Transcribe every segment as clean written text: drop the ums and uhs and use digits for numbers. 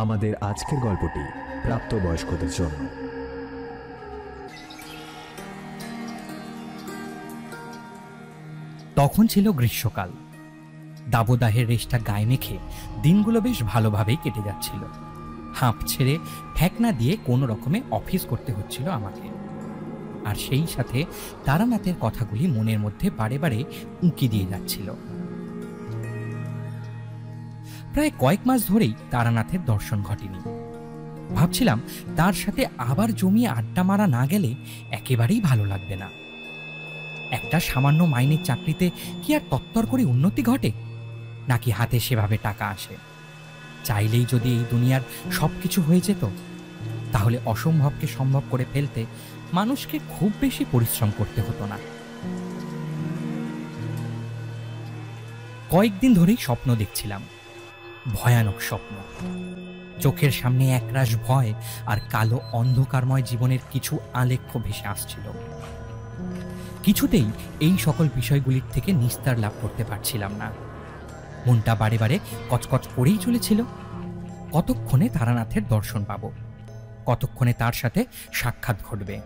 আমাদের আজকের গল্পটি প্রাপ্তবয়স্কদের জন্য। তখন ছিল গ্রীষ্মকাল। দাবদাহের রেশটা গায়ে মেখে দিনগুলো বেশ ভালোভাবেই কেটে যাচ্ছিল। হাঁপ ছেড়ে ঠেকনা দিয়ে কোনো রকমে অফিস করতে হচ্ছিল আমাকে। আর সেই সাথে তারানাথের কথাগুলি মনের মধ্যে বারে বারে উঁকি দিয়ে যাচ্ছিল। প্রায় কয়েক মাস ধরেই তারানাথের দর্শন ঘটেনি। ভাবছিলাম তার সাথে আবার জমিয়ে আড্ডা মারা না গেলে একেবারেই ভালো লাগবে না। একটা সামান্য মাইনের চাকরিতে কি আর তত্তর করে উন্নতি ঘটে, নাকি হাতে সেভাবে টাকা আসে? চাইলেই যদি এই দুনিয়ার সবকিছু হয়ে যেত, তাহলে অসম্ভবকে সম্ভব করে ফেলতে মানুষকে খুব বেশি পরিশ্রম করতে হতো না। কয়েকদিন ধরেই স্বপ্ন দেখছিলাম, ভয়ানক স্বপ্ন। চোখের সামনে একরাশ ভয় আর কালো অন্ধকারময় জীবনের কিছু আলেখ্য ভেসে আসছিল। কিছুতেই এই সকল বিষয়গুলির থেকে নিস্তার লাভ করতে পারছিলাম না। মনটা বারে বারে কচকচ করেই চলেছিল। কতক্ষণে তারানাথের দর্শন পাব, কতক্ষণে তার সাথে সাক্ষাৎ ঘটবে।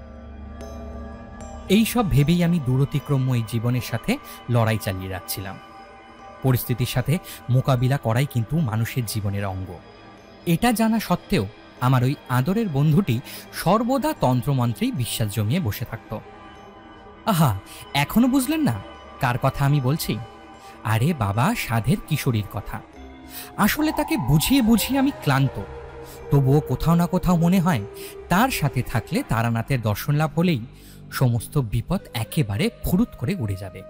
এই সব ভেবেই আমি দূরতিক্রম্য এই জীবনের সাথে লড়াই চালিয়ে যাচ্ছিলাম। পরিস্থিতির সাথে মোকাবিলা করাই কিন্তু মানুষের জীবনের অঙ্গ। এটা জানা সত্ত্বেও আমার ওই আদরের বন্ধুটি সর্বদা তন্ত্রমন্ত্রেই বিশ্বাস জমিয়ে বসে থাকত। আহা, এখনো বুঝলেন না কার কথা আমি বলছি? আরে বাবা, সাধের কিশোরীর কথা। আসলে তাকে বুঝিয়ে বুঝিয়ে আমি ক্লান্ত। তবুও কোথাও না কোথাও মনে হয় তার সাথে থাকলে তারানাথের দর্শন লাভ হলেই সমস্ত বিপদ একেবারে ফুরুত করে উড়ে যাবে।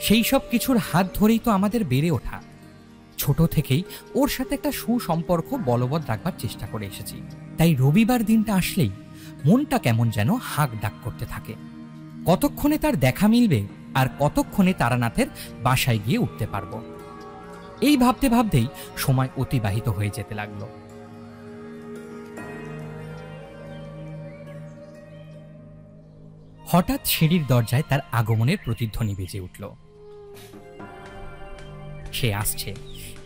সেই সব কিছুর হাত ধরেই তো আমাদের বেড়ে ওঠা। ছোট থেকেই ওর সাথে একটা সুসম্পর্ক বলবৎ রাখবার চেষ্টা করে এসেছি। তাই রবিবার দিনটা আসলেই মনটা কেমন যেন হাঁক ডাক করতে থাকে। কতক্ষণে তার দেখা মিলবে আর কতক্ষণে তারানাথের বাসায় গিয়ে উঠতে পারবো, এই ভাবতে ভাবতেই সময় অতিবাহিত হয়ে যেতে লাগলো। হঠাৎ সিঁড়ির দরজায় তার আগমনের প্রতিধ্বনি বেজে উঠল। সে আসছে,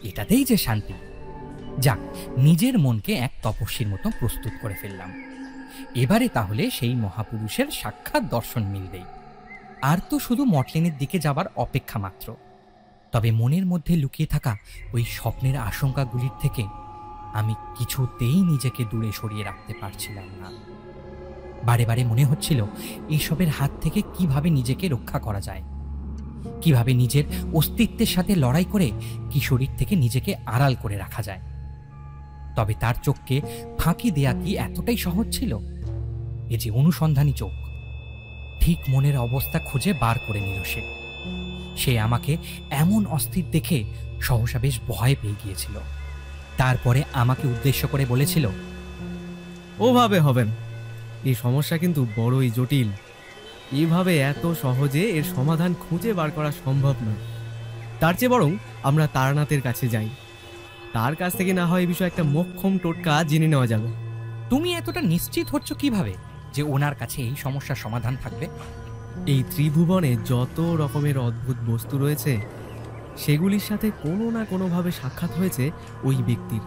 এটাতেই যে শান্তি। যাক, নিজের মনকে এক তপস্বীর মতো প্রস্তুত করে ফেললাম। এবারে তাহলে সেই মহাপুরুষের সাক্ষাৎ দর্শন মিলবেই। আর তো শুধু মটলেনের দিকে যাবার অপেক্ষা মাত্র। তবে মনের মধ্যে লুকিয়ে থাকা ওই স্বপ্নের আশঙ্কাগুলির থেকে আমি কিছুতেই নিজেকে দূরে সরিয়ে রাখতে পারছিলাম না। বারে বারে মনে হচ্ছিল এইসবের হাত থেকে কিভাবে নিজেকে রক্ষা করা যায়, কিভাবে নিজের অস্তিত্বের সাথে লড়াই করে কিশোরীর থেকে নিজেকে আড়াল করে রাখা যায়। তবে তার চোখকে ফাঁকি দেয়া কি এতটাই সহজ ছিল? এ যে অনুসন্ধানী চোখ, ঠিক মনের অবস্থা খুঁজে বার করে নিল সে আমাকে এমন অস্থির দেখে সহসা বেশ ভয় পেয়ে গিয়েছিল। তারপরে আমাকে উদ্দেশ্য করে বলেছিল, ওভাবে হবেন, এই সমস্যা কিন্তু বড়ই জটিল। এইভাবে এত সহজে এর সমাধান খুঁজে বার করা সম্ভব নয়। তার চেয়ে বরং আমরা তারানাথের কাছে যাই। তার কাছ থেকে না হয় এই বিষয়ে একটা মোক্ষম টোটকা জেনে নেওয়া যাবে। তুমি এতটা নিশ্চিত হচ্ছ কিভাবে যে ওনার কাছে এই সমস্যার সমাধান থাকবে? এই ত্রিভুবনে যত রকমের অদ্ভুত বস্তু রয়েছে, সেগুলির সাথে কোনো না কোনোভাবে সাক্ষাৎ হয়েছে ওই ব্যক্তির।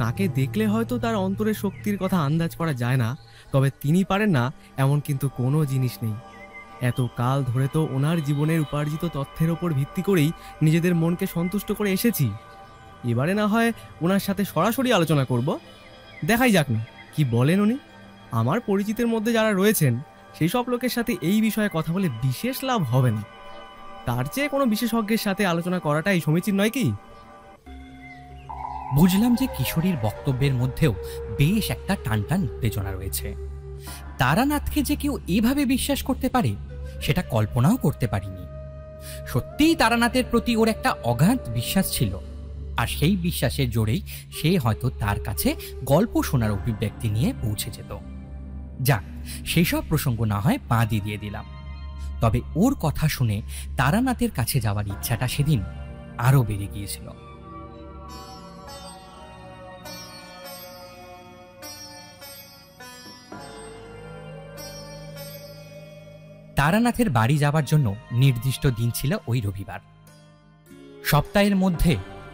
তাকে দেখলে হয়তো তার অন্তরের শক্তির কথা আন্দাজ করা যায় না, তবে তিনি পারেন না এমন কিন্তু কোনো জিনিস নেই। এত কাল ধরে তো ওনার জীবনের উপার্জিত তথ্যের ওপর ভিত্তি করেই নিজেদের মনকে সন্তুষ্ট করে এসেছি। এবারে না হয় ওনার সাথে সরাসরি আলোচনা করব। দেখাই যাক না কি বলেন উনি। আমার পরিচিতের মধ্যে যারা রয়েছেন সেই সব লোকের সাথে এই বিষয়ে কথা বলে বিশেষ লাভ হবে না। তার চেয়ে কোনো বিশেষজ্ঞের সাথে আলোচনা করাটাই সমীচীন নয় কি? বুঝলাম যে কিশোরীর বক্তব্যের মধ্যেও বেশ একটা টানটান উত্তেজনা রয়েছে। তারানাথকে যে কেউ এভাবে বিশ্বাস করতে পারে সেটা কল্পনাও করতে পারিনি। সত্যিই তারানাথের প্রতি ওর একটা অগাধ বিশ্বাস ছিল, আর সেই বিশ্বাসের জোরেই সে হয়তো তার কাছে গল্প শোনার অভিব্যক্তি নিয়ে পৌঁছে যেত। যাক, সেসব প্রসঙ্গ না হয় বাদ দিয়ে দিলাম। তবে ওর কথা শুনে তারানাথের কাছে যাওয়ার ইচ্ছাটা সেদিন আরো বেড়ে গিয়েছিল। তারানাথের বাড়ি যাবার জন্য নির্দিষ্ট দিন ছিল ওই রবিবার। সপ্তাহের মধ্যে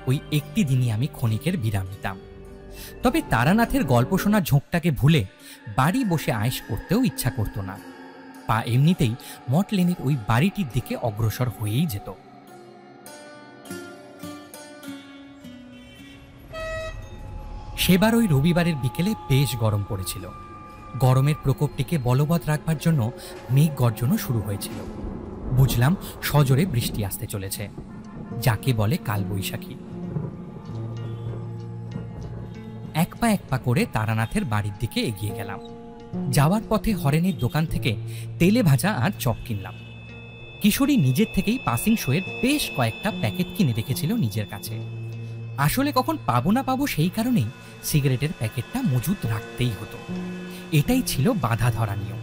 ওই একটি দিনই আমি ক্ষণিকের বিরাম নিতাম। তবে তারানাথের গল্প শোনার ঝোঁকটাকে ভুলে বাড়ি বসে আয়েশ করতেও ইচ্ছা করতো না। পা এমনিতেই মঠ লেনের ওই বাড়িটির দিকে অগ্রসর হয়েই যেত। সেবার ওই রবিবারের বিকেলে বেশ গরম পড়েছিল। গরমের প্রকোপটিকে বলবৎ রাখবার জন্য মেঘ গর্জনও শুরু হয়েছিল। বুঝলাম সজোরে বৃষ্টি আসতে চলেছে, যাকে বলে কালবৈশাখী। এক পা করে তারানাথের বাড়ির দিকে এগিয়ে গেলাম। যাওয়ার পথে হরেনের দোকান থেকে তেলে ভাজা আর চপ কিনলাম। কিশোরী নিজের থেকেই পাসিং শোয়ের বেশ কয়েকটা প্যাকেট কিনে রেখেছিল নিজের কাছে। আসলে কখন পাবো না পাবো সেই কারণেই সিগারেটের প্যাকেটটা মজুত রাখতেই হতো। এটাই ছিল বাধা ধরা নিয়ম।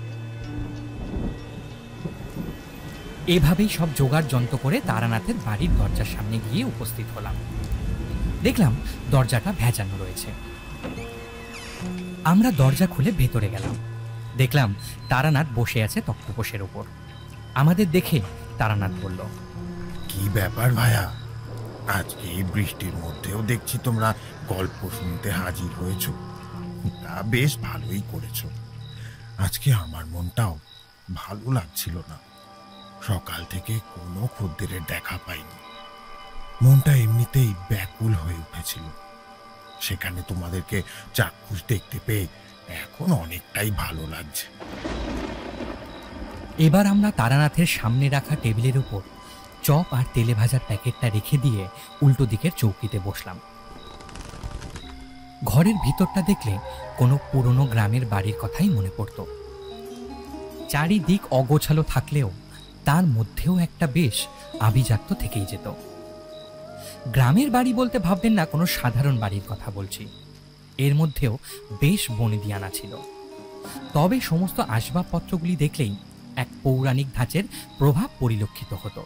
এভাবেই সব জোগাড় যন্ত্র করে তারানাথের বাড়ির দরজার সামনে গিয়ে উপস্থিত হলাম। দেখলাম দরজাটা ভেজানো রয়েছে। আমরা দরজা খুলে ভেতরে গেলাম। দেখলাম তারানাথ বসে আছে তক্তপোষের উপর। আমাদের দেখে তারানাথ বলল, কি ব্যাপার ভাইয়া, আজকে এই বৃষ্টির মধ্যেও দেখছি তোমরা গল্প শুনতে হাজির হয়েছ। তা বেশ ভালোই করেছো। আজকে আমার মনটাও ভালো লাগছিল না। সকাল থেকে কোনো খদ্দেরের দেখা পাইনি। মনটা এমনিতেই ব্যাকুল হয়ে উঠেছিল। সেখানে তোমাদেরকে চাক্ষুষ দেখতে পেয়ে এখন অনেকটাই ভালো লাগছে। এবার আমরা তারানাথের সামনে রাখা টেবিলের উপর চপ আর তেলে ভাজার প্যাকেটটা রেখে দিয়ে উল্টো দিকের চৌকিতে বসলাম। ঘরের ভিতরটা দেখলে কোনো পুরনো গ্রামের বাড়ির কথাই মনে পড়ত। চারিদিক অগোছালো থাকলেও তার মধ্যেও একটা বেশ আভিজাত্য থেকেই যেত। গ্রামের বাড়ি বলতে ভাববেন না কোনো সাধারণ বাড়ির কথা বলছি। এর মধ্যেও বেশ বনেদিয়ানা ছিল। তবে সমস্ত আসবাবপত্রগুলি দেখলেই এক পৌরাণিক ধাঁচের প্রভাব পরিলক্ষিত হতো।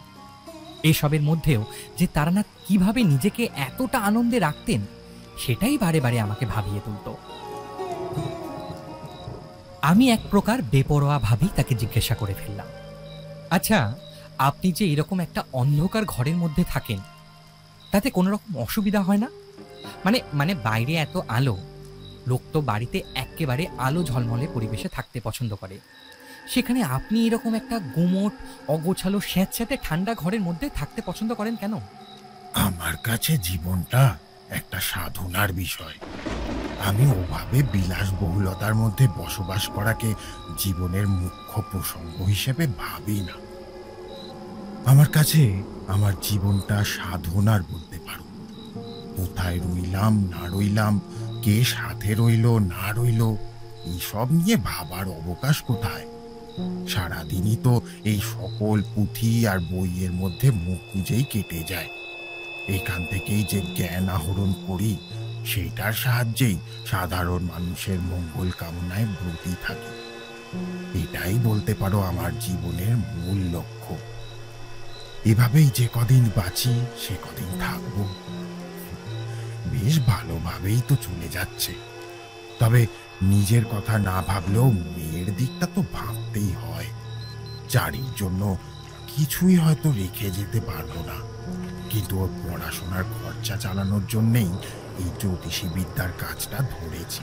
এসবের মধ্যেও যে তারানাথ কিভাবে নিজেকে এতটা আনন্দে রাখতেন সেটাই বারে বারে আমাকে ভাবিয়ে তুলত। আমি এক প্রকার বেপরোয়া ভাবেই তাকে জিজ্ঞাসা করে ফেললাম, আচ্ছা, আপনি যে এরকম একটা অন্ধকার ঘরের মধ্যে থাকেন তাতে কোনো রকম অসুবিধা হয় না? মানে বাইরে এত আলো, লোক তো বাড়িতে একেবারে আলো ঝলমলে পরিবেশে থাকতে পছন্দ করে, সেখানে আপনি এরকম একটা গুমোট অগোছালো স্যাঁতস্যাঁতে ঠান্ডা ঘরের মধ্যে থাকতে পছন্দ করেন কেন? আমার কাছে জীবনটা একটা সাধনার বিষয়। আমি ওভাবে বিলাসবহুলতার মধ্যে বসবাস করাকে জীবনের মুখ্য প্রসঙ্গ হিসেবে ভাবি না। আমার কাছে আমার জীবনটা সাধনার বলতে পারো। কোথায় রইলাম না রইলাম, কে সাথে রইল না রইল, এইসব নিয়ে ভাবার অবকাশ কোথায়? সারাদিনই তো এই সকল পুঁথি আর বইয়ের মধ্যে মুখ গুজেই কেটে যায়। এখান থেকেই যে জ্ঞান আহরণ করি, সেইটার সাহায্যেই সাধারণ মানুষের মঙ্গল কামনায় ব্রতী থাকি। এটাই বলতে পারো আমার জীবনের মূল লক্ষ্য। এভাবেই যে কদিন বাঁচি সে কদিন থাকবো। বেশ ভালোভাবেই তো চলে যাচ্ছে। তবে নিজের কথা না ভাবলেও মেয়ের দিকটা তো ভাবতেই হয়। চারির জন্য কিছুই হয়তো রেখে যেতে পারবো না, কিন্তু ওর পড়াশোনার খরচা চালানোর জন্যেই এই জ্যোতিষী বিদ্যার কাজটা ধরেছি।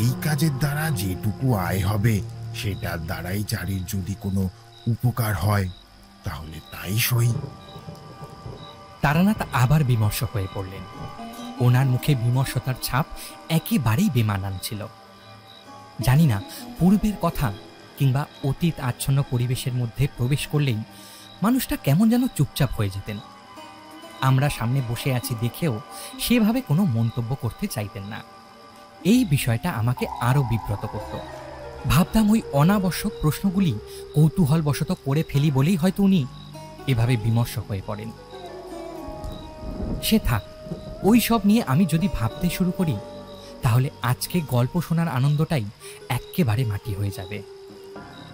এই কাজের দ্বারা যেটুকু আয় হবে সেটার দ্বারাই চারির যদি কোনো উপকার হয় তাহলে তাই সই। তারানাথ আবার বিমর্ষ হয়ে পড়লেন। ওনার মুখে বিমর্ষতার ছাপ একেবারেই বেমানান ছিল। জানি না পূর্বের কথা কিংবা অতীত আচ্ছন্ন পরিবেশের মধ্যে প্রবেশ করলেই মানুষটা কেমন যেন চুপচাপ হয়ে যেতেন। আমরা সামনে বসে আছি দেখেও সেভাবে কোনো মন্তব্য করতে চাইতেন না। এই বিষয়টা আমাকে আরো বিব্রত করত। ভাবতাম ওই অনাবশ্যক প্রশ্নগুলি কৌতূহলবশত করে ফেলি বলেই হয়তো উনি এভাবে বিমর্ষ হয়ে পড়েন। সে থাক, ওই সব নিয়ে আমি যদি ভাবতে শুরু করি তাহলে আজকে গল্প শোনার আনন্দটাই এক্কেবারে মাটি হয়ে যাবে।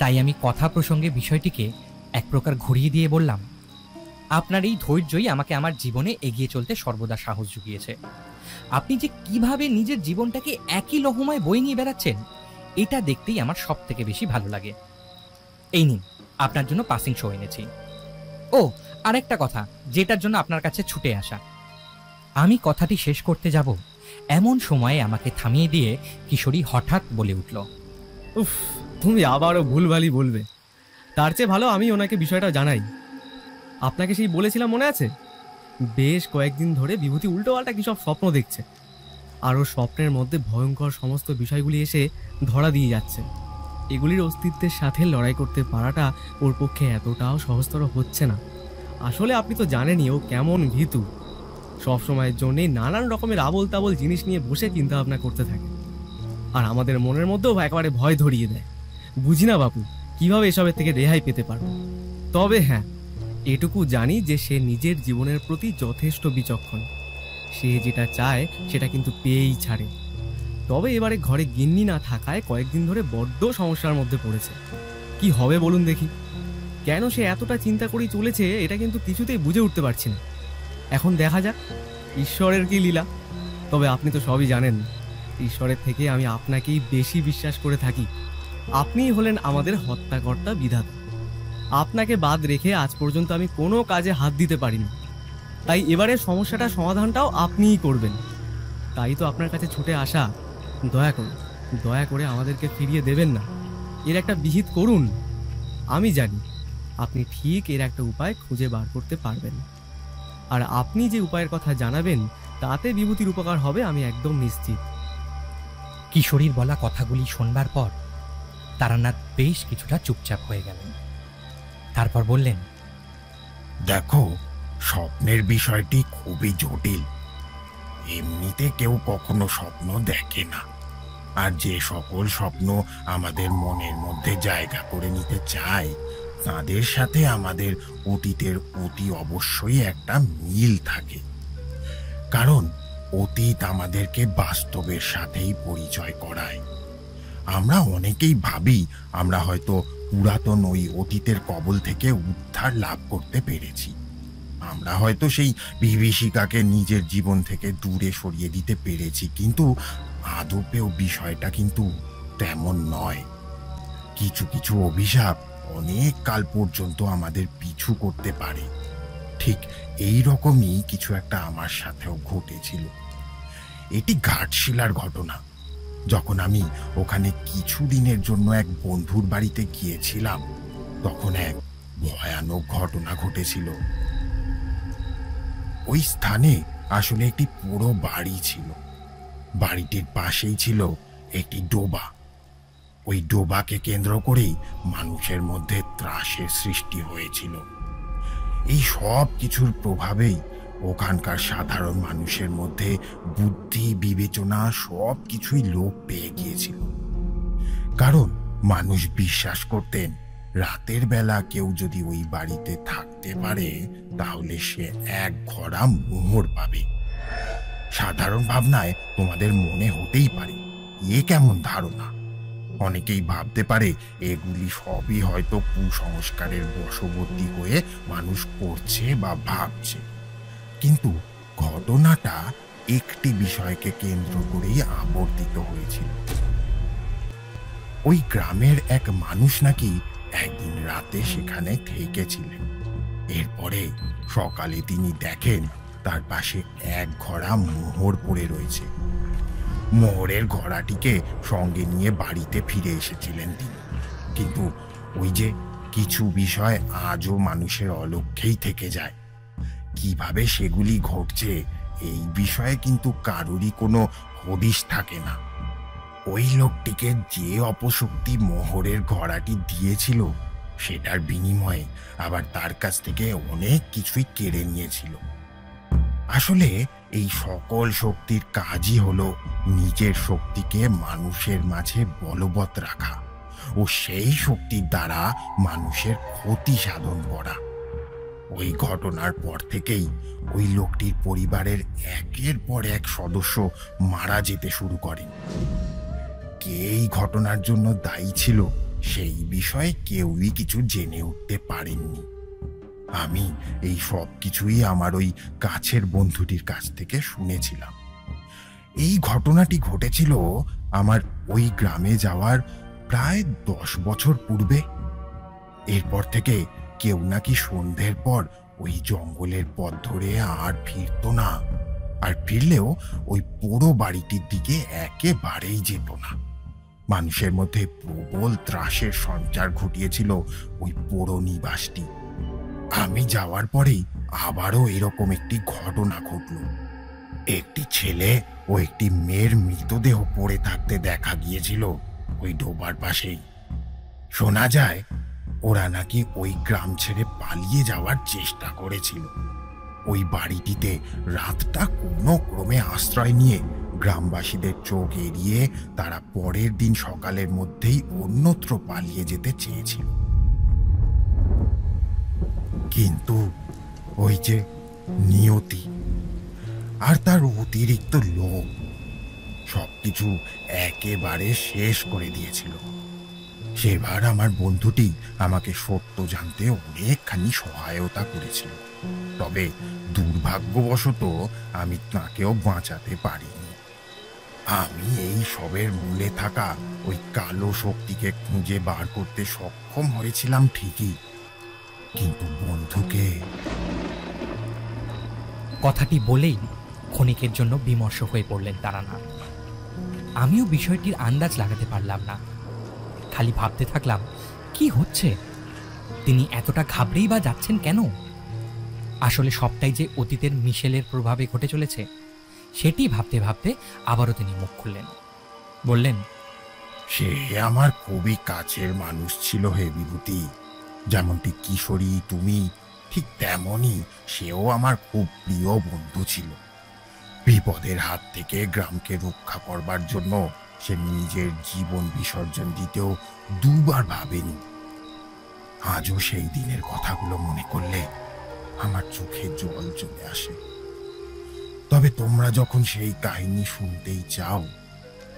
তাই আমি কথা প্রসঙ্গে বিষয়টিকে এক প্রকার ঘুরিয়ে দিয়ে বললাম, আপনার এই ধৈর্যই আমাকে আমার জীবনে এগিয়ে চলতে সর্বদা সাহস জুগিয়েছে। আপনি যে কিভাবে নিজের জীবনটাকে একই লহমায় বয়ে নিয়ে বেড়াচ্ছেন এটা দেখতেই আমার সব থেকে বেশি ভালো লাগে। এই নিন, আপনার জন্য পাসিং শো এনেছি। ও, আরেকটা কথা যেটার জন্য আপনার কাছে ছুটে আসা, আমি কথাটি শেষ করতে যাব এমন সময়ে আমাকে থামিয়ে দিয়ে কিশোরী হঠাৎ বলে উঠল, উফ, তুমি আবারও ভুলভালই বলবে। তার চেয়ে ভালো আমি ওনাকে বিষয়টা জানাই। আপনাকে সেই বলেছিলাম মনে আছে, বেশ কয়েকদিন ধরে বিভূতি উল্টোপাল্টা কি সব স্বপ্ন দেখছে, আর ওর স্বপ্নের মধ্যে ভয়ঙ্কর সমস্ত বিষয়গুলি এসে ধরা দিয়ে যাচ্ছে। এগুলির অস্তিত্বের সাথে লড়াই করতে পারাটা ওর পক্ষে এতটাও সহজতর হচ্ছে না। আসলে আপনি তো জানেনই ও কেমন ভীতু, সবসময়ের জন্যেই নানান রকমের আবোল তাবোল জিনিস নিয়ে বসে চিন্তা ভাবনা করতে থাকে, আর আমাদের মনের মধ্যেও একেবারে ভয় ধরিয়ে দেয়। বুঝি না বাপু কিভাবে এসবের থেকে রেহাই পেতে পারবো। তবে হ্যাঁ, এটুকু জানি যে সে নিজের জীবনের প্রতি যথেষ্ট বিচক্ষণ। সে যেটা চায় সেটা কিন্তু পেয়েই ছাড়ে। তবে এবারে ঘরে গিন্নি না থাকায় কয়েকদিন ধরে বড্ড সমস্যার মধ্যে পড়েছে। কি হবে বলুন দেখি? কেন সে এতটা চিন্তা করেই চলেছে এটা কিন্তু কিছুতেই বুঝে উঠতে পারছি না। এখন দেখা যাক ঈশ্বরের কি লীলা। তবে আপনি তো সবই জানেন, ঈশ্বরের থেকে আমি আপনাকেই বেশি বিশ্বাস করে থাকি। আপনিই হলেন আমাদের হত্যাকর্তা বিধাতা। আপনাকে বাদ রেখে আজ পর্যন্ত আমি কোনো কাজে হাত দিতে পারিনি, তাই এবারের সমস্যাটা সমাধানটাও আপনিই করবেন। তাই তো আপনার কাছে ছুটে আসা। দয়া করে আমাদেরকে ফিরিয়ে দেবেন না, এর একটা বিহিত করুন। আমি জানি আপনি ঠিক এর একটা উপায় খুঁজে বার করতে পারবেন, আর আপনি যে উপায়ের কথা জানাবেন তাতে বিভূতির উপকার হবে আমি একদম নিশ্চিত। কিশোরীর বলা কথাগুলি শুনবার পর তারানাথ বেশ কিছুটা চুপচাপ হয়ে গেলেন। তারপর বললেন, দেখো, স্বপ্নের বিষয়টি খুবই জটিল। এমনিতে কেউ কখনো স্বপ্ন দেখে না, আর যে সকল স্বপ্ন আমাদের মনের মধ্যে জায়গা করে নিতে চায় তাদের সাথে আমাদের অতীতের অতি অবশ্যই একটা মিল থাকে। কারণ অতীত আমাদেরকে বাস্তবের সাথেই পরিচয় করায়। আমরা অনেকেই ভাবি আমরা হয়তো পুরাতন ওই অতীতের কবল থেকে উদ্ধার লাভ করতে পেরেছি। আমরা হয়তো সেই বিভীষিকাকে নিজের জীবন থেকে দূরে সরিয়ে দিতে পেরেছি, কিন্তু আদপেও বিষয়টা কিন্তু তেমন নয়। কিছু কিছু অভিশাপ অনেক কাল পর্যন্ত আমাদের পিছু করতে পারে। ঠিক এই রকমই কিছু একটা আমার সাথেও ঘটেছিল। এটি ঘাটশিলার ঘটনা। যখন আমি ওখানে কিছুদিনের জন্য এক বন্ধুর বাড়িতে গিয়েছিলাম, তখন এক ভয়ানক ঘটনা ঘটেছিল। ওই স্থানে আসলে একটি পুরো বাড়ি ছিল। বাড়িটির পাশেই ছিল একটি ডোবা। ওই ডোবাকে কেন্দ্র করেই মানুষের মধ্যে ত্রাসের সৃষ্টি হয়েছিল। এই সব কিছুর প্রভাবেই ওখানকার সাধারণ মানুষের মধ্যে বুদ্ধি বিবেচনা সব কিছুই লোপ পেয়ে গিয়েছিল। কারণ মানুষ বিশ্বাস করতেন রাতের বেলা কেউ যদি ওই বাড়িতে থাকতে পারে তাহলে সে এক ঘোড়া মোহর পাবে। সাধারণ ভাবনায় তোমাদের মনে হতেই পারে এ কেমন ধারণা। অনেকেই ভাবতে পারে এগুলি সবই হয়তো কুসংস্কারের বশবর্তী হয়ে মানুষ করছে বা ভাবছে। কিন্তু ঘটনাটা একটি বিষয়কে কেন্দ্র করেই আবর্তিত হয়েছিল। ওই গ্রামের এক মানুষ নাকি একদিন রাতে সেখানে থেকেছিলেন। এরপরে সকালে তিনি দেখেন তার পাশে এক ঘোড়া মোহর পড়ে রয়েছে। মোহরের ঘোড়াটিকে সঙ্গে নিয়ে বাড়িতে ফিরে এসেছিলেন তিনি। কিন্তু ওই যে কিছু বিষয় আজও মানুষের অলক্ষ্যেই থেকে যায়। কিভাবে সেগুলি ঘটছে এই বিষয়ে কিন্তু কারোরই কোনো হদিশ থাকে না। ওই লোকটিকে যে অপশক্তি মোহরের ঘোড়াটি দিয়েছিল সেটার বিনিময়ে আবার তার কাছ থেকে অনেক কিছুই কেড়ে নিয়েছিল। আসলে এই সকল শক্তির কাজই হলো নিজের শক্তিকে মানুষের মাঝে বলবৎ রাখা ও সেই শক্তির দ্বারা মানুষের ক্ষতি সাধন করা। ওই ঘটনার পর থেকেই ওই লোকটির পরিবারের একের পর এক সদস্য মারা যেতে শুরু করেন। কে এই ঘটনার জন্য দায়ী ছিল সেই বিষয়ে কেউই কিছু জেনে উঠতে পারেননি। আমি এই সব কিছুই আমার ওই কাছের বন্ধুটির কাছ থেকে শুনেছিলাম। এই ঘটনাটি ঘটেছিল আমার ওই গ্রামে যাওয়ার প্রায় 10 বছর পূর্বে। এরপর থেকে কেউ নাকি সন্ধ্যের পর ওই জঙ্গলের পথ ধরে আর ফিরত না। আর ফিরলেও ওই পুরো বাড়িটির দিকে একেবারেই যেত না। মানুষের মধ্যে প্রবল ত্রাসের সঞ্চার ঘটিয়েছিল ওই পুরো নিবাসটি। আমি যাওয়ার পরেই আবারও এরকম একটি ঘটনা ঘটল। একটি ছেলে ও একটি মেয়ের মৃতদেহ পড়ে থাকতে দেখা গিয়েছিল ওই ডোবার পাশেই। শোনা যায় ওরা নাকি ওই গ্রাম ছেড়ে পালিয়ে যাওয়ার চেষ্টা করেছিল। ওই বাড়িটিতে রাতটা কোনো ক্রমে আশ্রয় নিয়ে গ্রামবাসীদের চোখ এড়িয়ে তারা পরের দিন সকালের মধ্যেই অন্যত্র পালিয়ে যেতে চেয়েছিল। কিন্তু ওই যে নিয়তি আর তার অতিরিক্ত লোভ সবকিছু একেবারে শেষ করে দিয়েছিল। সেবার আমার বন্ধুটি আমাকে সত্য জানতে অনেকখানি সহায়তা করেছিল, তবে দুর্ভাগ্যবশত আমি তাকেও বাঁচাতে পারিনি। আমি এই সবের মূলে থাকা ওই কালো শক্তিকে খুঁজে বার করতে সক্ষম হয়েছিলাম ঠিকই, কিন্তু বন্ধুকে। কথাটি বলেই ক্ষণিকের জন্য বিমর্ষ হয়ে পড়লেন তারানাথ। আমিও বিষয়টির আন্দাজ লাগাতে পারলাম না, খালি ভাবতে থাকলাম কি হচ্ছে, তিনি এতটা ঘাবড়েই বা যাচ্ছেন কেন। আসলে সবটাই যে অতীতের মিশেলের প্রভাবে ঘটে চলেছে সেটি ভাবতে ভাবতে আবারও তিনি মুখ খুললেন, বললেন, সে আমার খুবই কাছের মানুষ ছিল হে বিভূতি। যেমনটি কিশোরী তুমি, ঠিক তেমনই সেও আমার খুব প্রিয় বন্ধু ছিল। বিপদের হাত থেকে গ্রামকে রক্ষা করবার জন্য সে নিজের জীবন বিসর্জন দিতেও দুবার ভাবেনি। আজও সেই দিনের কথাগুলো মনে করলে আমার চোখে জল চলে আসে। তবে তোমরা যখন সেই কাহিনী শুনতেই চাও,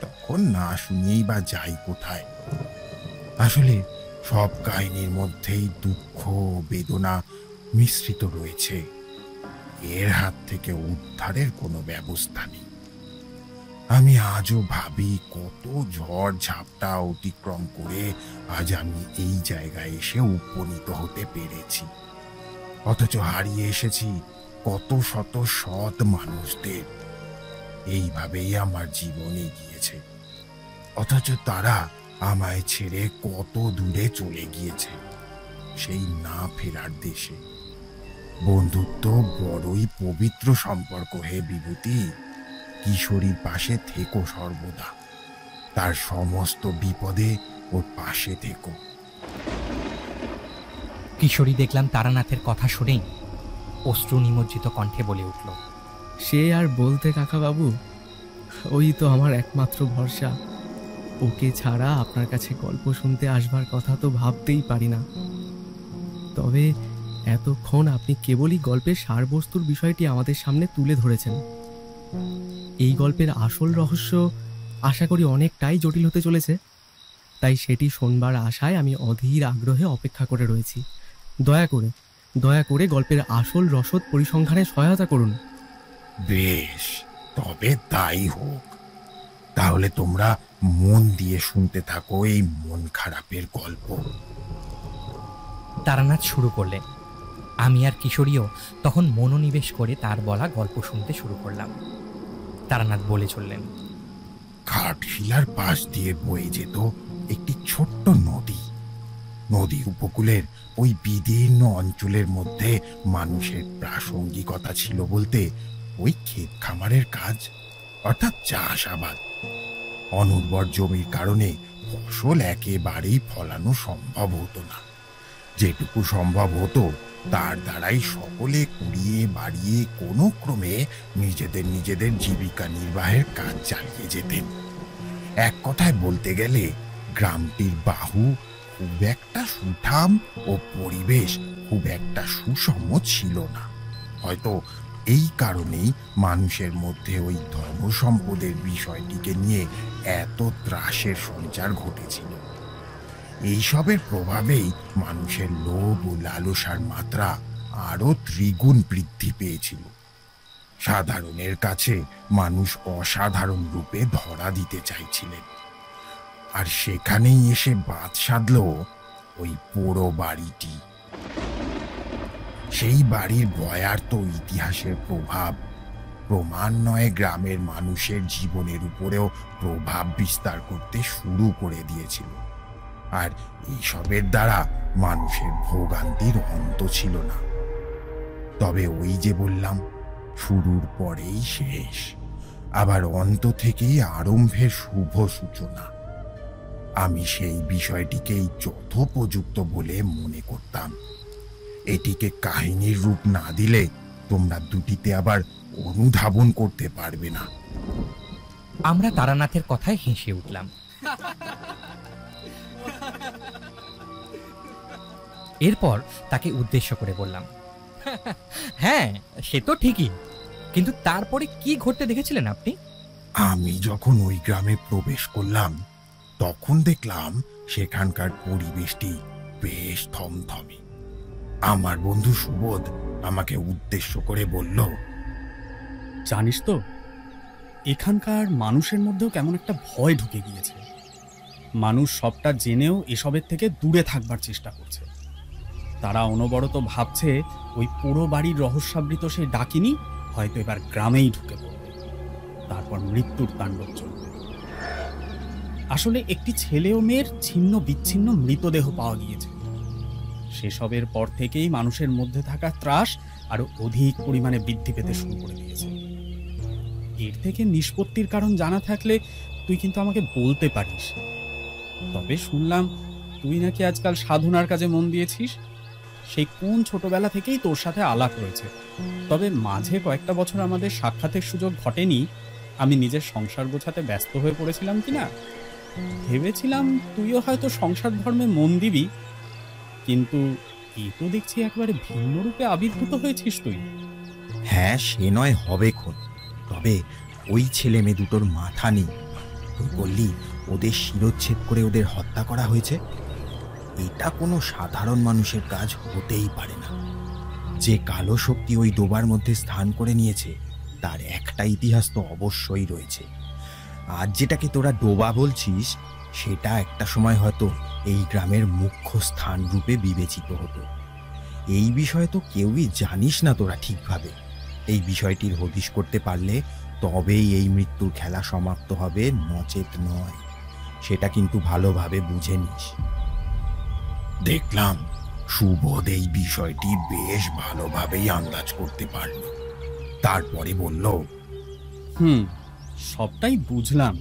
তখন না শুনিয়েই বা যাই কোথায়। আসলে সব কাহিনীর মধ্যেই দুঃখ বেদনা মিশ্রিত রয়েছে। এর হাত থেকে উদ্ধারের কোনো ব্যবস্থা নেই। আমি আজও ভাবি কত ঝড় ঝাপটা অতিক্রম করে আজ আমি এই জায়গায় এসে উপনীত হতে পেরেছি, অথচ হারিয়ে এসেছি কত শত সৎ মানুষদের। এইভাবেই আমার জীবনে গিয়েছে, অথচ তারা আমায় ছেড়ে কত দূরে চলে গিয়েছে, সেই না ফেরার দেশে। বন্ধুত্ব বড়ই পবিত্র সম্পর্ক হে বিভূতি। কিশোরীর পাশে থেকো সর্বদা, তার সমস্ত বিপদে ওর পাশে থেকো। কিশোরী দেখলাম তারানাথের কথা শুনেই অশ্রু নিমজ্জিত কণ্ঠে বলে উঠল, সে আর বলতে কাকাবাবু, ওই তো আমার একমাত্র ভরসা। ওকে ছাড়া আপনার কাছে গল্প শুনতে আসবার কথা তো ভাবতেই পারি না। তবে এতক্ষণ আপনি কেবলই গল্পের সারবস্তুর বিষয়টি আমাদের সামনে তুলে ধরেছেন। এই গল্পের আসল রহস্য আশা করি অনেকটাই জটিল হতে চলেছে, তাই সেটি শোনবার আশায় আমি অধীর আগ্রহে অপেক্ষা করে রয়েছি। দয়া করে গল্পের আসল রসদ পরিসংখ্যানে সহায়তা করুন। বেশ, তবে তাই হোক। তাহলে তোমরা মন দিয়ে শুনতে থাকো এই মন খারাপের গল্প। তারানাথ শুরু করলেন। আমি আর কিশোরীও তখন মনোনিবেশ করে তার বলা গল্প শুনতে শুরু করলাম। তারানাথ বলে চললেন, ঘাটশিলার পাশ দিয়ে বয়ে যেত একটি ছোট্ট নদী। নদী উপকূলের ওই বিদীর্ণ অঞ্চলের মধ্যে মানুষের প্রাসঙ্গিকতা ছিল বলতে ওই ক্ষেত খামারের কাজ, অর্থাৎ চাষাবাদ। অনুর্বর জমির কারণে ফসল একেবারেই ফলানো সম্ভব হতো না। যেটুকু সম্ভব হতো তার দ্বারাই সকলে কুড়িয়ে বাড়িয়ে কোনো ক্রমে নিজেদের জীবিকা নির্বাহের কাজ চালিয়ে যেতেন। এক কথায় বলতে গেলে গ্রামটির বাহু খুব একটা সুঠাম ও পরিবেশ খুব একটা সুষম ছিল না। হয়তো এই কারণেই মানুষের মধ্যে ওই ধর্ম সম্পদের বিষয়টিকে নিয়ে এত ত্রাসের সঞ্চার ঘটেছিল। এইসবের প্রভাবেই মানুষের লোভ ও লালসার মাত্রা আরো ত্রিগুণ বৃদ্ধি পেয়েছিল। সাধারণের কাছে মানুষ অসাধারণ রূপে ধরা দিতে চাইছিলেন, আর সেখানেই এসে বাদ সাধল ওই পুরো বাড়িটি। সেই বাড়ির ভয়ার্ত ইতিহাসের প্রভাব ক্রমান্বয়ে গ্রামের মানুষের জীবনের উপরেও প্রভাব বিস্তার করতে শুরু করে দিয়েছিল। আর এইসবের দ্বারা মানুষের ভোগান্তির অন্ত ছিল না। তবে ওই যে বললাম, শুরুর পরেই শেষ, আবার অন্ত থেকেই আরম্ভের শুভ সূচনা। আমি সেই বিষয়টিকেই যথোপযুক্ত বলে মনে করতাম। এটিকে কাহিনীর রূপ না দিলে তোমরা দুটিতে আবার অনুধাবন করতে পারবে না। আমরা তারানাথের কথায় হেসে উঠলাম। এরপর তাকে উদ্দেশ্য করে বললাম, হ্যাঁ সে তো ঠিকই, কিন্তু তারপরে কি ঘটতে দেখেছিলেন আপনি? আমি যখন ওই গ্রামে প্রবেশ করলাম তখন দেখলাম সেখানকার পরিবেশটি বেশ থমথমে। আমার বন্ধু সুবোধ আমাকে উদ্দেশ্য করে বলল, জানিস তো, এখানকার মানুষের মধ্যেও কেমন একটা ভয় ঢুকে গিয়েছে। মানুষ সবটা জেনেও এসবের থেকে দূরে থাকবার চেষ্টা করছে। তারা অনবরত ভাবছে ওই পুরো বাড়ির রহস্যাবৃত সেই ডাকিনী হয়তো এবার গ্রামেই ঢুকে পড়বে, তারপর মৃত্যুর তাণ্ডব চলবে। আসলে একটি ছেলে ও মেয়ের ছিন্ন বিচ্ছিন্ন মৃতদেহ পাওয়া গিয়েছে। সেসবের পর থেকেই মানুষের মধ্যে থাকা ত্রাস আরো অধিক পরিমাণে বৃদ্ধি পেতে শুরু করে দিয়েছে। এর থেকে নিষ্পত্তির কারণ জানা থাকলে তুই কিন্তু আমাকে বলতে পারিস। তবে শুনলাম তুই নাকি আজকাল সাধনার কাজে মন দিয়েছিস। সেই কোন ছোটবেলা থেকেই তোর সাথে আলাপ রয়েছে। তবে মাঝে কয়েকটা বছর আমাদের সাক্ষাতের সুযোগ ঘটেনি। আমি নিজের সংসার গোছাতে ব্যস্ত হয়ে পড়েছিলাম কিনা, ভেবেছিলাম তুইও হয়তো সংসার ধর্মে মন দিবি, কিন্তু এই তো দেখছি একবারে ভিন্ন রূপে আবির্ভূত হয়েছিস তুই। হ্যাঁ, সে নয় হবে খুন, তবে ওই ছেলে মেয়ে দুটোর মাথা নেই। তুই বললি ওদের শিরোচ্ছেদ করে ওদের হত্যা করা হয়েছে। এটা কোনো সাধারণ মানুষের কাজ হতেই পারে না। যে কালো শক্তি ওই ডোবার মধ্যে স্থান করে নিয়েছে তার একটা ইতিহাস তো অবশ্যই রয়েছে। আজ যেটাকে তোরা ডোবা বলছিস সেটা একটা সময় হয়তো এই গ্রামের মুখ্য স্থান রূপে বিবেচিত হতো। এই বিষয়ে তো কেউই জানিস না তোরা ঠিকভাবে। এই বিষয়টির হদিশ করতে পারলে তবেই এই মৃত্যুর খেলা সমাপ্ত হবে, নচেত নয়। সেটা কিন্তু ভালোভাবে বুঝে নিস। দেখলাম সুবোধ এই বিষয়টি বেশ ভালোভাবেই আন্দাজ করতে পারল। তারপরে বলল, সবটাই বুঝলাম,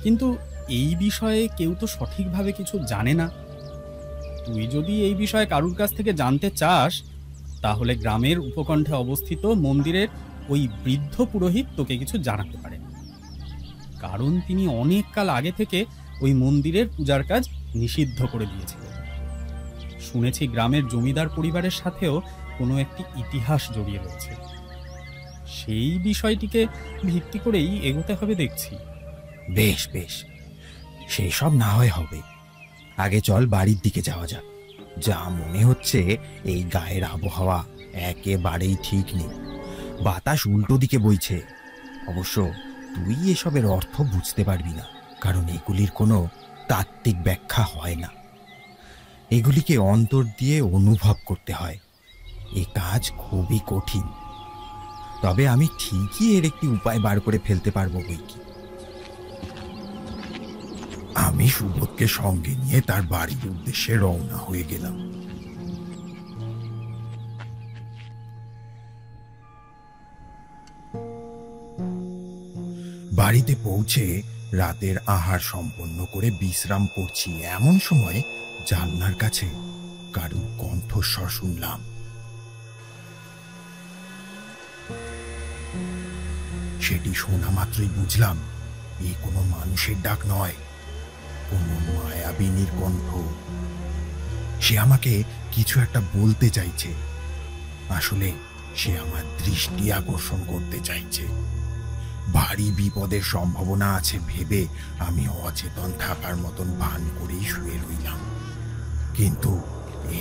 কিন্তু এই বিষয়ে কেউ তো সঠিকভাবে কিছু জানে না। তুই যদি এই বিষয়ে কারুর কাছ থেকে জানতে চাস তাহলে গ্রামের উপকণ্ঠে অবস্থিত মন্দিরের ওই বৃদ্ধ পুরোহিত তোকে কিছু জানাতে পারেন। কারণ তিনি অনেক কাল আগে থেকে ওই মন্দিরের পূজার কাজ নিষিদ্ধ করে দিয়েছিলেন। শুনেছি গ্রামের জমিদার পরিবারের সাথেও কোনো একটি ইতিহাস জড়িয়ে রয়েছে। সেই বিষয়টিকে ভিত্তি করেই এগোতে হবে দেখছি। বেশ বেশ, সেসব না হয় হবে। আগে চল বাড়ির দিকে যাওয়া যাক। যা মনে হচ্ছে এই গায়ের আবহাওয়া একেবারেই ঠিক নেই। বাতাস উল্টো দিকে বইছে। অবশ্য তুই এসবের অর্থ বুঝতে পারবি না, কারণ এগুলির কোনো তাত্ত্বিক ব্যাখ্যা হয় না। এগুলিকে অন্তর দিয়ে অনুভব করতে হয়। এ কাজ খুবই কঠিন, তবে আমি ঠিকই এর একটি উপায় বার করে ফেলতে পারবো বইকি। আমি সুবোধকে সঙ্গে নিয়ে তার বাড়ির উদ্দেশ্যে রওনা হয়ে গেলাম। বাড়িতে পৌঁছে রাতের আহার সম্পন্ন করে বিশ্রাম করছি, এমন সময় জানলার কাছে কারুর কণ্ঠস্বর শুনলাম। সেটি শোনা মাত্রই বুঝলাম এ কোনো মানুষের ডাক নয়, কোনো মায়াবিনীর কণ্ঠ। সে আমাকে কিছু একটা বলতে চাইছে। আসলে সে আমার দৃষ্টি আকর্ষণ করতে চাইছে। ভারী বিপদের সম্ভাবনা আছে ভেবে আমি অচেতন থাকার মতন ভান করেই শুয়ে রইলাম। কিন্তু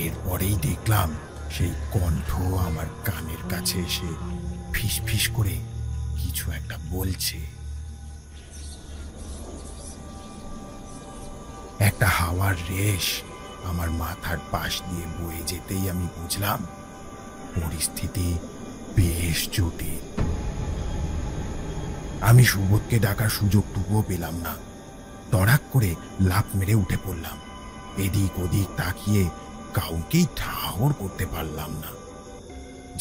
এরপরেই দেখলাম সেই কণ্ঠ আমার কানের কাছে এসে ফিস ফিস করে কিছু একটা বলছে। একটা হাওয়ার রেশ আমার মাথার পাশ দিয়ে বয়ে যেতেই আমি বুঝলাম পরিস্থিতি বেশ জটিল। আমি সুবোধকে ডাকার সুযোগটুকুও পেলাম না। তড়াক করে লাফ মেরে উঠে পড়লাম। এদিক ওদিক তাকিয়ে কাউকেই ঠাহর করতে পারলাম না।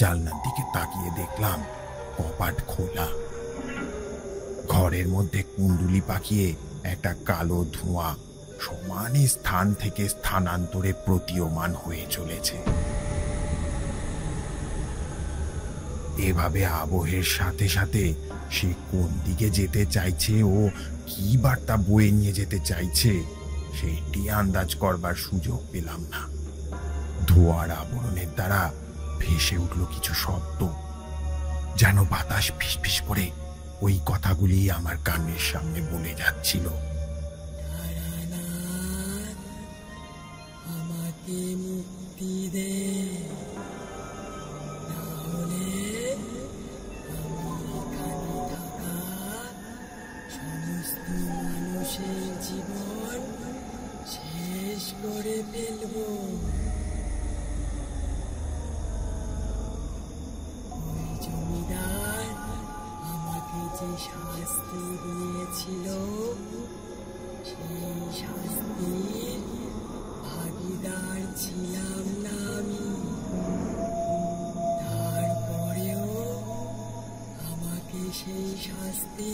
জানলার দিকে তাকিয়ে দেখলাম কপাট খোলা। ঘরের মধ্যে কুণ্ডুলি পাকিয়ে একটা কালো ধোঁয়া সমানে স্থান থেকে স্থানান্তরে প্রতীয়মান হয়ে চলেছে। এভাবে আবহের সাথে সাথে সে কোন দিকে যেতে চাইছে ও কি বার্তা বয়ে নিয়ে যেতে চাইছে সেটি আন্দাজ করবার সুযোগ পেলাম না। ধোঁয়ার আবরণের দ্বারা ভেসে উঠল কিছু শব্দ, যেন বাতাস ফিসফিস করে ওই কথাগুলি আমার কানের সামনে বলে যাচ্ছিল। আমাকে মুক্তি দে, নাহলে আমি এখানে থাকা সমস্ত মানুষের জীবন শেষ করে ফেলবো। ওই জমিদার আমাকে যে শাস্তি দিয়েছিল সেই শাস্তির ভাগিদার ছিলাম না আমি। তারপরেও আমাকে সেই শাস্তি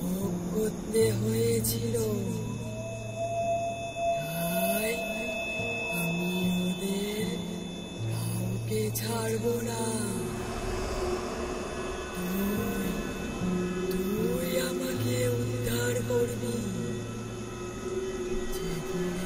ভোগ করতে হয়েছিল। তাই আমি ওদের কাউকে ছাড়বো না। তুই আমাকে উদ্ধার করবি। যে করেই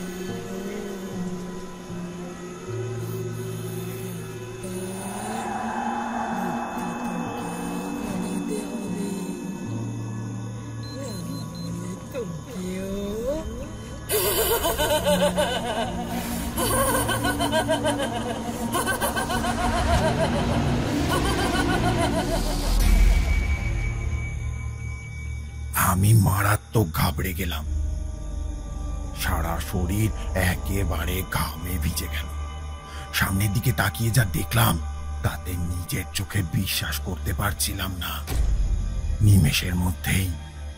আমি মারাত্মক ঘাবড়ে গেলাম। সারা শরীর একেবারে ঘামে ভিজে গেল। সামনের দিকে তাকিয়ে যা দেখলাম তাতে নিজের চোখে বিশ্বাস করতে পারছিলাম না। নিমেষের মধ্যেই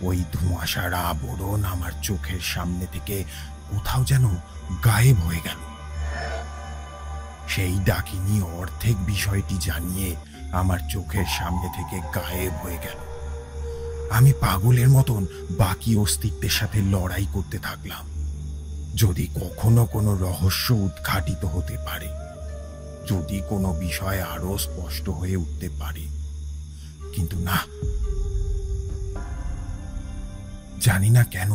ওই ধোঁয়াশার আবরণ আমার চোখের সামনে থেকে কোথাও যেন গায়েব হয়ে গেল। সেই ডাকিনী অর্ধেক বিষয়টি জানিয়ে আমার চোখের সামনে থেকে গায়েব হয়ে গেল। আমি পাগলের মতন বাকি অস্তিত্বের সাথে লড়াই করতে থাকলাম। যদি কখনো কোনো রহস্য উদ্ঘাটিত হতে পারে, যদি কোনো বিষয় আরো স্পষ্ট হয়ে উঠতে পারে, কিন্তু না। জানি না কেন,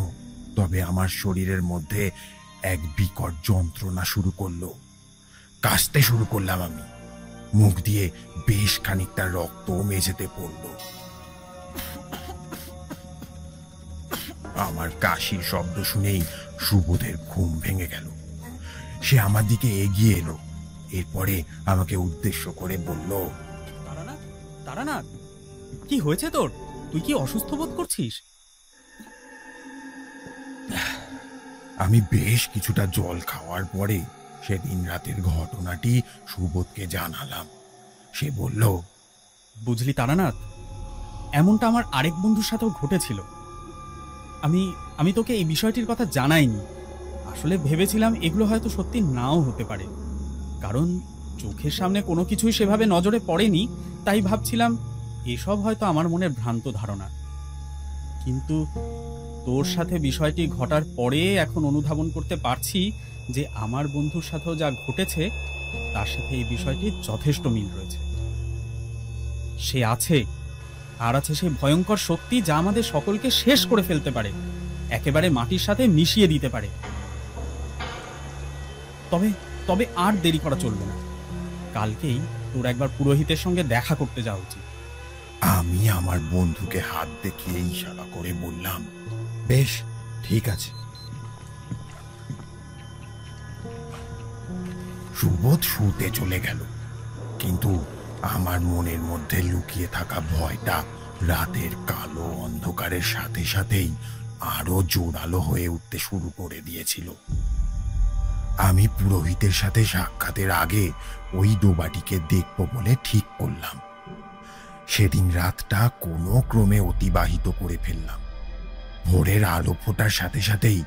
তবে আমার শরীরের মধ্যে এক বিকট যন্ত্রণা শুরু করলো। কাশতে শুরু করলাম আমি। মুখ দিয়ে বেশ খানিকটা রক্ত মেঝেতে পড়ল। আমার কাশির শব্দ শুনেই সুবোধের ঘুম ভেঙে গেল। সে আমার দিকে এগিয়ে এলো। এরপরে আমাকে উদ্দেশ্য করে বলল, তারানাথ, তারানাথ, কি হয়েছে তোর? তুই কি অসুস্থ বোধ করছিস? আমি বেশ কিছুটা জল খাওয়ার পরে সেদিন রাতের ঘটনাটি সুবোধকে জানালাম। সে বলল, বুঝলি তারানাথ, এমনটা আমার আরেক বন্ধুর সাথেও ঘটেছিল। আমি তোকে এই বিষয়টির কথা জানাইনি। আসলে ভেবেছিলাম এগুলো হয়তো সত্যি নাও হতে পারে, কারণ চোখের সামনে কোনো কিছুই সেভাবে নজরে পড়েনি। তাই ভাবছিলাম এসব হয়তো আমার মনের ভ্রান্ত ধারণা। কিন্তু তোর সাথে বিষয়টি ঘটার পরে এখন অনুধাবন করতে পারছি যে আমার বন্ধুর সাথেও যা ঘটেছে তার সাথে এই বিষয়টির যথেষ্ট মিল রয়েছে। সে আছে, আর আছে সেই ভয়ঙ্কর শক্তি যা আমাদের সকলকে শেষ করে ফেলতে পারে, একেবারে মাটির সাথে মিশিয়ে দিতে পারে। তবে তবে আর দেরি করা চলবে না। কালকেই তোর একবার পুরোহিতের সঙ্গে দেখা করতে যাওয়া উচিত। আমি আমার বন্ধুকে হাত দেখিয়ে ইশারা করে বললাম, বেশ, ঠিক আছে। সুবোধ শুতে চলে গেল, কিন্তু আমার মনের মধ্যে লুকিয়ে থাকা ভয়টা রাতের কালো অন্ধকারের সাথে সাথেই আরো জোরালো হয়ে উঠতে শুরু করে দিয়েছিল। আমি পুরোহিতের সাথে সাক্ষাতের আগে ওই ডোবাটিকে দেখব বলে ঠিক করলাম। সেদিন রাতটা কোনো ক্রমে অতিবাহিত করে ফেললাম। ভোরের আলো ফোটার সাথে সাথেই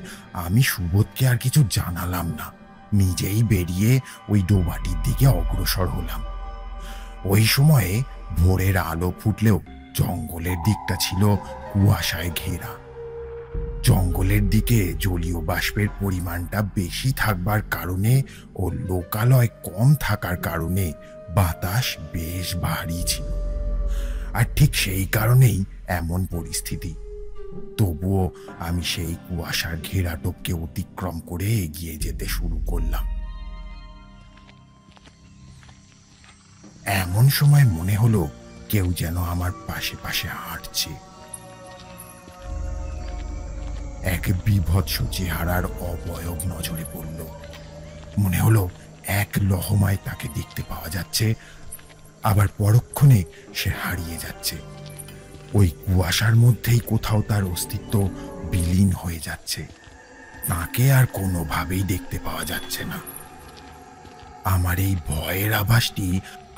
আমি সুবোধকে আর কিছু জানালাম না, নিজেই বেরিয়ে ওই ডোবাটির দিকে অগ্রসর হলাম। ওই সময়ে ভোরের আলো ফুটলেও জঙ্গলের দিকটা ছিল কুয়াশায় ঘেরা। জঙ্গলের দিকে জলীয় বাষ্পের পরিমাণটা বেশি থাকবার কারণে ও লোকালয় কম থাকার কারণে বাতাস বেশ ভারী ছিল, আর ঠিক সেই কারণেই এমন পরিস্থিতি। তবুও আমি সেই কুয়াশার ঘেরাটোপকে অতিক্রম করে এগিয়ে যেতে শুরু করলাম। এমন সময় মনে হলো কেউ যেন আমার পাশে পাশে হাঁটছে। এক বিভৎস চেহারার অবয়ব নজরে পড়ল। মনে হলো এক লহমায় তাকে দেখতে পাওয়া যাচ্ছে, আবার পরক্ষণে সে হারিয়ে যাচ্ছে। ওই কুয়াশার মধ্যেই কোথাও তার অস্তিত্ব বিলীন হয়ে যাচ্ছে, তাকে আর কোনোভাবেই দেখতে পাওয়া যাচ্ছে না। আমার এই ভয়ের আভাসটি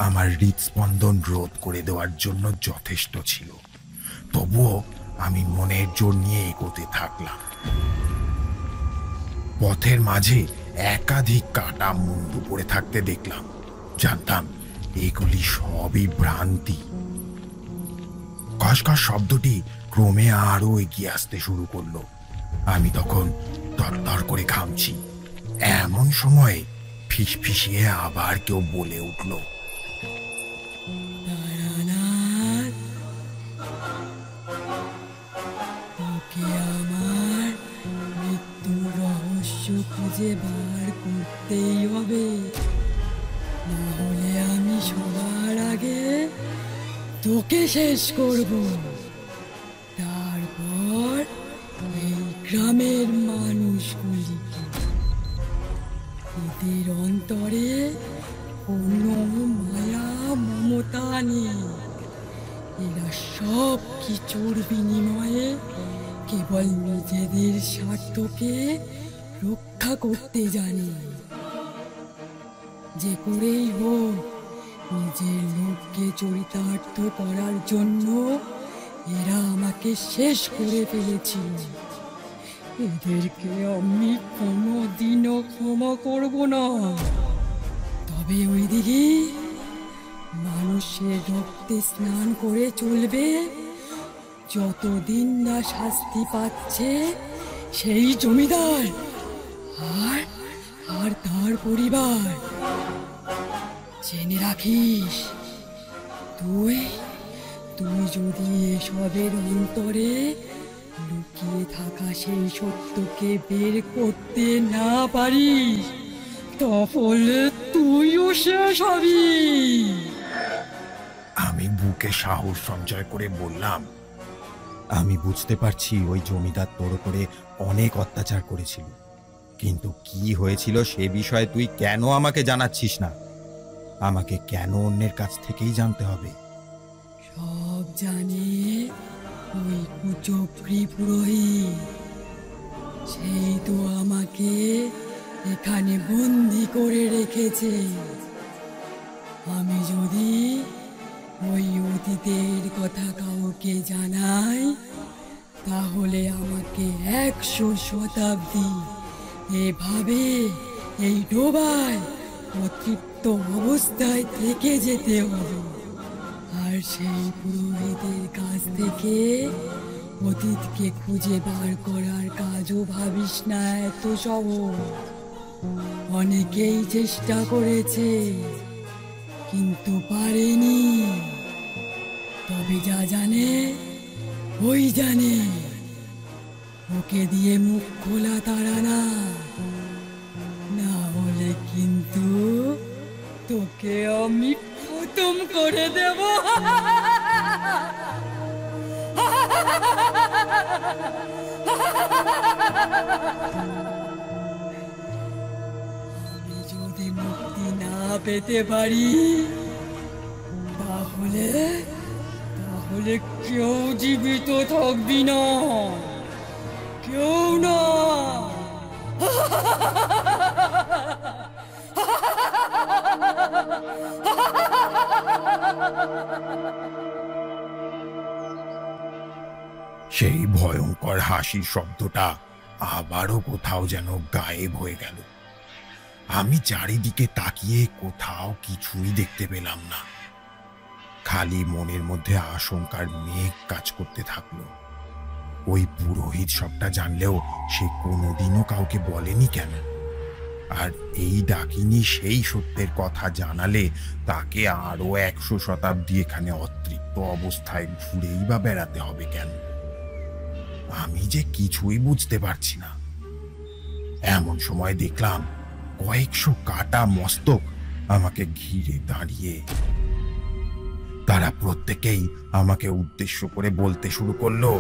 আমার হৃদস্পন্দন রোধ করে দেওয়ার জন্য যথেষ্ট ছিল। তবুও আমি মনের জোর নিয়ে এগোতে থাকলাম। পথের মাঝে একাধিক কাটা মুন্ডু পড়ে থাকতে দেখলাম। জানতাম এগুলি সবই ভ্রান্তি। খসখস শব্দটি ক্রমে আরো এগিয়ে আসতে শুরু করলো। আমি তখন তরতর করে ঘামছি। এমন সময় ফিসফিসিয়ে আবার কেউ বলে উঠল, তারানাথ, তোকে আমার মৃত্যুর রহস্য খুঁজে বার করতেই হবে, না হলে আমি সবার আগে তোকে শেষ করব। তারপর এই গ্রামের মানুষগুলিকে, এদের অন্তরে কোনো মায়া মমতা নেই। এরা সব কিছুর বিনিময়ে কেবল নিজেদের স্বার্থকে রক্ষা করতে জানে। যে করেই হোক নিজের লোককে চরিতার্থ করার জন্য এরা আমাকে শেষ করে ফেলেছিল। এদেরকে আমি কোনোদিনও ক্ষমা করব না। তবে ওইদিকে মানুষের রক্তে স্নান করে চলবে যতদিন না শাস্তি পাচ্ছে সেই জমিদার আর আর তার পরিবার। জেনে রাখিস, তুই তুই যদি এসবের অন্তরে লুকিয়ে থাকা সেই সত্যকে বের করতে না পারিস, তাহলে তুইও শেষ হবি। আমি বুকে সাহস সঞ্চয় করে বললাম, আমি বুঝতে পারছি ওই জমিদার তোর উপরে অনেক অত্যাচার করেছিল, কিন্তু কি হয়েছিল সে বিষয়ে তুই কেন আমাকে জানাচ্ছিস না? আমাকে কেন অন্যের কাছ থেকেই জানতে হবে? সব জানে ওই কুচক্রী পুরোহিত। সেই তো আমাকে এখানে বন্দি করে রেখেছে। আমি যদি ওই অতীতের কথা কাউকে জানাই, তাহলে আমাকে 100 শতাব্দী এভাবে এই ডোবায় অতৃপ্ত অবস্থায় থেকে যেতে হবে। আর সেই পুরোহিতের কাছ থেকে অতীতকে খুঁজে বার করার কাজও ভাবিস না এত সহজ। অনেকেই চেষ্টা করেছে কিন্তু পারেনি। তবে যা জানে ওই জানে, ওকে দিয়ে মুখ খোলা তারা না, না হলে কিন্তু তোকে আমি খতম করে দেব। আমি যদি মুক্তি না পেতে পারি, তাহলে তাহলে কেউ জীবিত থাকবি না, কেউ না। সেই ভয়ঙ্কর হাসির শব্দটা আবারও কোথাও যেন গায়েব হয়ে গেল। আমি চারিদিকে তাকিয়ে কোথাও কিছুই দেখতে পেলাম না। খালি মনের মধ্যে আশঙ্কার মেঘ কাজ করতে থাকলো। ওই পুরোহিত সবটা জানলেও সে কোনোদিনও কাউকে বলেনি কেন? আর এই ডাকিনী সেই সত্যের কথা জানালে তাকে আরো 100 শতাব্দী এখানে অতৃপ্ত অবস্থায় ঘুরেই বা বেড়াতে হবে কেন? আমি যে কিছুই বুঝতে পারছি না। এমন সময় দেখলাম কয়েকশো কাটা মস্তক আমাকে ঘিরে দাঁড়িয়ে। তারা প্রত্যেকেই আমাকে উদ্দেশ্য করে বলতে শুরু করলো,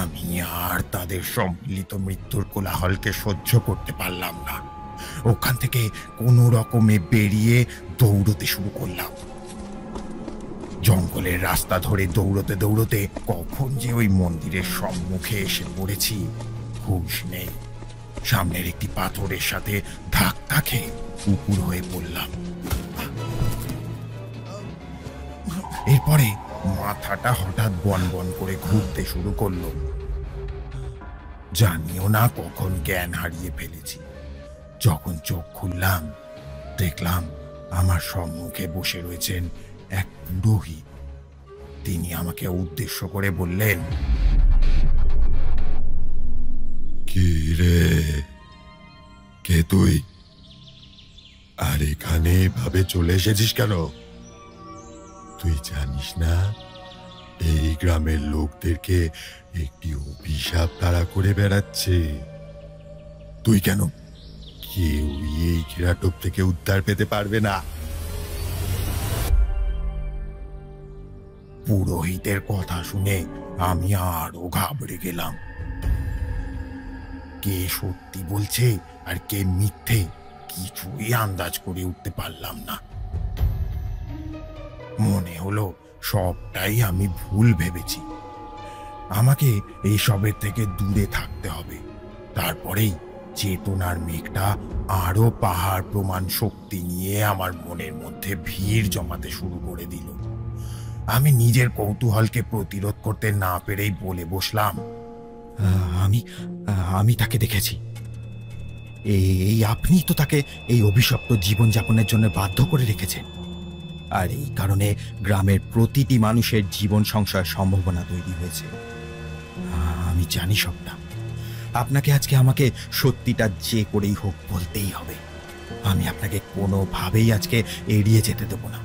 আমি আর তাদের সম্মিলিত মৃত্যুর কোলাহলকে সহ্য করতে পারলাম না। ওখান থেকে কোনো রকমে বেরিয়ে দৌড়তে শুরু করলাম। জঙ্গলের রাস্তা ধরে দৌড়তে দৌড়তে কখন যে ওই মন্দিরের সম্মুখে এসে পড়েছি হুঁশ নেই। সামনের একটি পাথরের সাথে ধাক্কা খেয়ে উপুর হয়ে পড়লাম। এরপরে মাথাটা হঠাৎ বন বন করে ঘুরতে শুরু করলো। জানিও না কখন জ্ঞান হারিয়ে ফেলেছি। যখন চোখ খুললাম দেখলাম আমার সম্মুখে বসে রয়েছেন এক পুরোহিত। তিনি আমাকে উদ্দেশ্য করে বললেন, কি রে, কে তুই? আর এখানে এভাবে চলে এসেছিস কেন? তুই জানিস না এই গ্রামের লোকদেরকে একটি অভিশাপ তাড়া করে বেড়াচ্ছে? তুই কেন? কেউ এই ঘেরাটোপ থেকে উদ্ধার পেতে পারবে না। পুরোহিতের কথা শুনে আমি আরো ঘাবড়ে গেলাম। কে সত্যি বলছে আর কে মিথ্যে কিছুই আন্দাজ করে উঠতে পারলাম না। মনে হলো সবটাই আমি ভুল ভেবেছি। আমাকে এইসবের থেকে দূরে থাকতে হবে। তারপরেই চেতনার মেঘটা আরো পাহাড় প্রমাণ শক্তি নিয়ে আমার মনের মধ্যে ভিড় জমাতে শুরু করে দিল। আমি নিজের কৌতূহলকে প্রতিরোধ করতে না পেরেই বলে বসলাম, আমি তাকে দেখেছি। এই আপনি তো তাকে এই অভিশপ্ত জীবনযাপনের জন্য বাধ্য করে রেখেছেন। আর এই কারণে গ্রামের প্রতিটি মানুষের জীবন সংশয়ের সম্ভাবনা তৈরি হয়েছে। আমি জানি সবটা। আপনাকে আজকে আমাকে সত্যিটা যে করেই হোক বলতেই হবে। আমি আপনাকে কোনোভাবেই আজকে এড়িয়ে যেতে দেব না।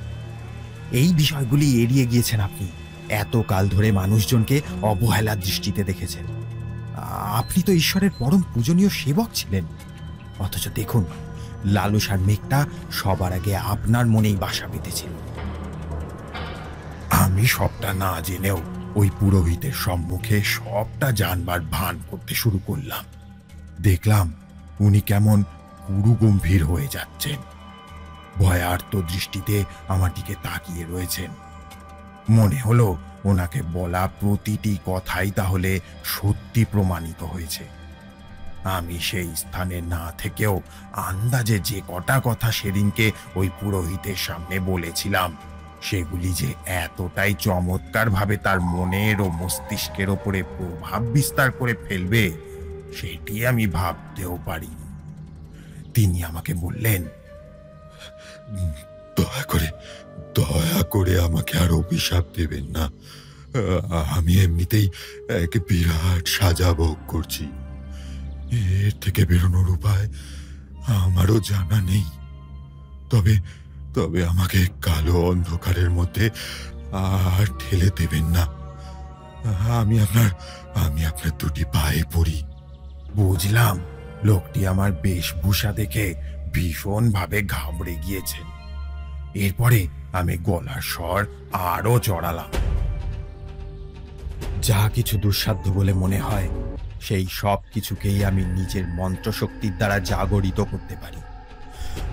এই বিষয়গুলি এড়িয়ে গিয়েছেন আপনি। এত কাল ধরে মানুষজনকে অবহেলার দৃষ্টিতে দেখেছেন। আপনি তো ঈশ্বরের পরম পূজনীয় সেবক ছিলেন। অথচ দেখুন, লালসার মেঘটা সবার আগে আপনার মনেই বাসা বেঁধেছিল। আমি সবটা না জেনেও ওই পুরোহিতের সম্মুখে সবটা জানবার ভান করতে শুরু করলাম। দেখলাম উনি কেমন গুরুগম্ভীর হয়ে যাচ্ছেন। ভয়ার্ত দৃষ্টিতে আমার দিকে তাকিয়ে রয়েছেন। মনে হলো ওনাকে বলা প্রতিটি কথাই তাহলে সত্যি প্রমাণিত হয়েছে। আমি সেই স্থানে না থেকেও আন্দাজে যে কটা কথা সেদিনকে ওই পুরোহিতের সামনে বলেছিলাম, সেগুলি যে এতটাই চমৎকারভাবে তার মনের ও মস্তিষ্কের ওপরে প্রভাব বিস্তার করে ফেলবে সেটি আমি ভাবতেও পারিনি। তিনি আমাকে বললেন, দয়া করে আমাকে আর অভিশাপ দেবেন না। আমি এমনিতেই এক বিরাট সাজা ভোগ করছি। এর থেকে বেরোনোর উপায় আমারও জানা নেই। তবে আমাকে কালো অন্ধকারের মধ্যে আর ঠেলে দেবেন না। আমি আপনার দুটি পায়ে পড়ি। বুঝলাম লোকটি আমার বেশভূষা দেখে ভীষণভাবে ঘাবড়ে গিয়েছেন। এরপরে আমি গলার স্বর আরো চড়ালাম, যা কিছু দুঃসাধ্য বলে মনে হয় সেই সব কিছুকেই আমি নিজের মন্ত্রশক্তির দ্বারা জাগরিত করতে পারি।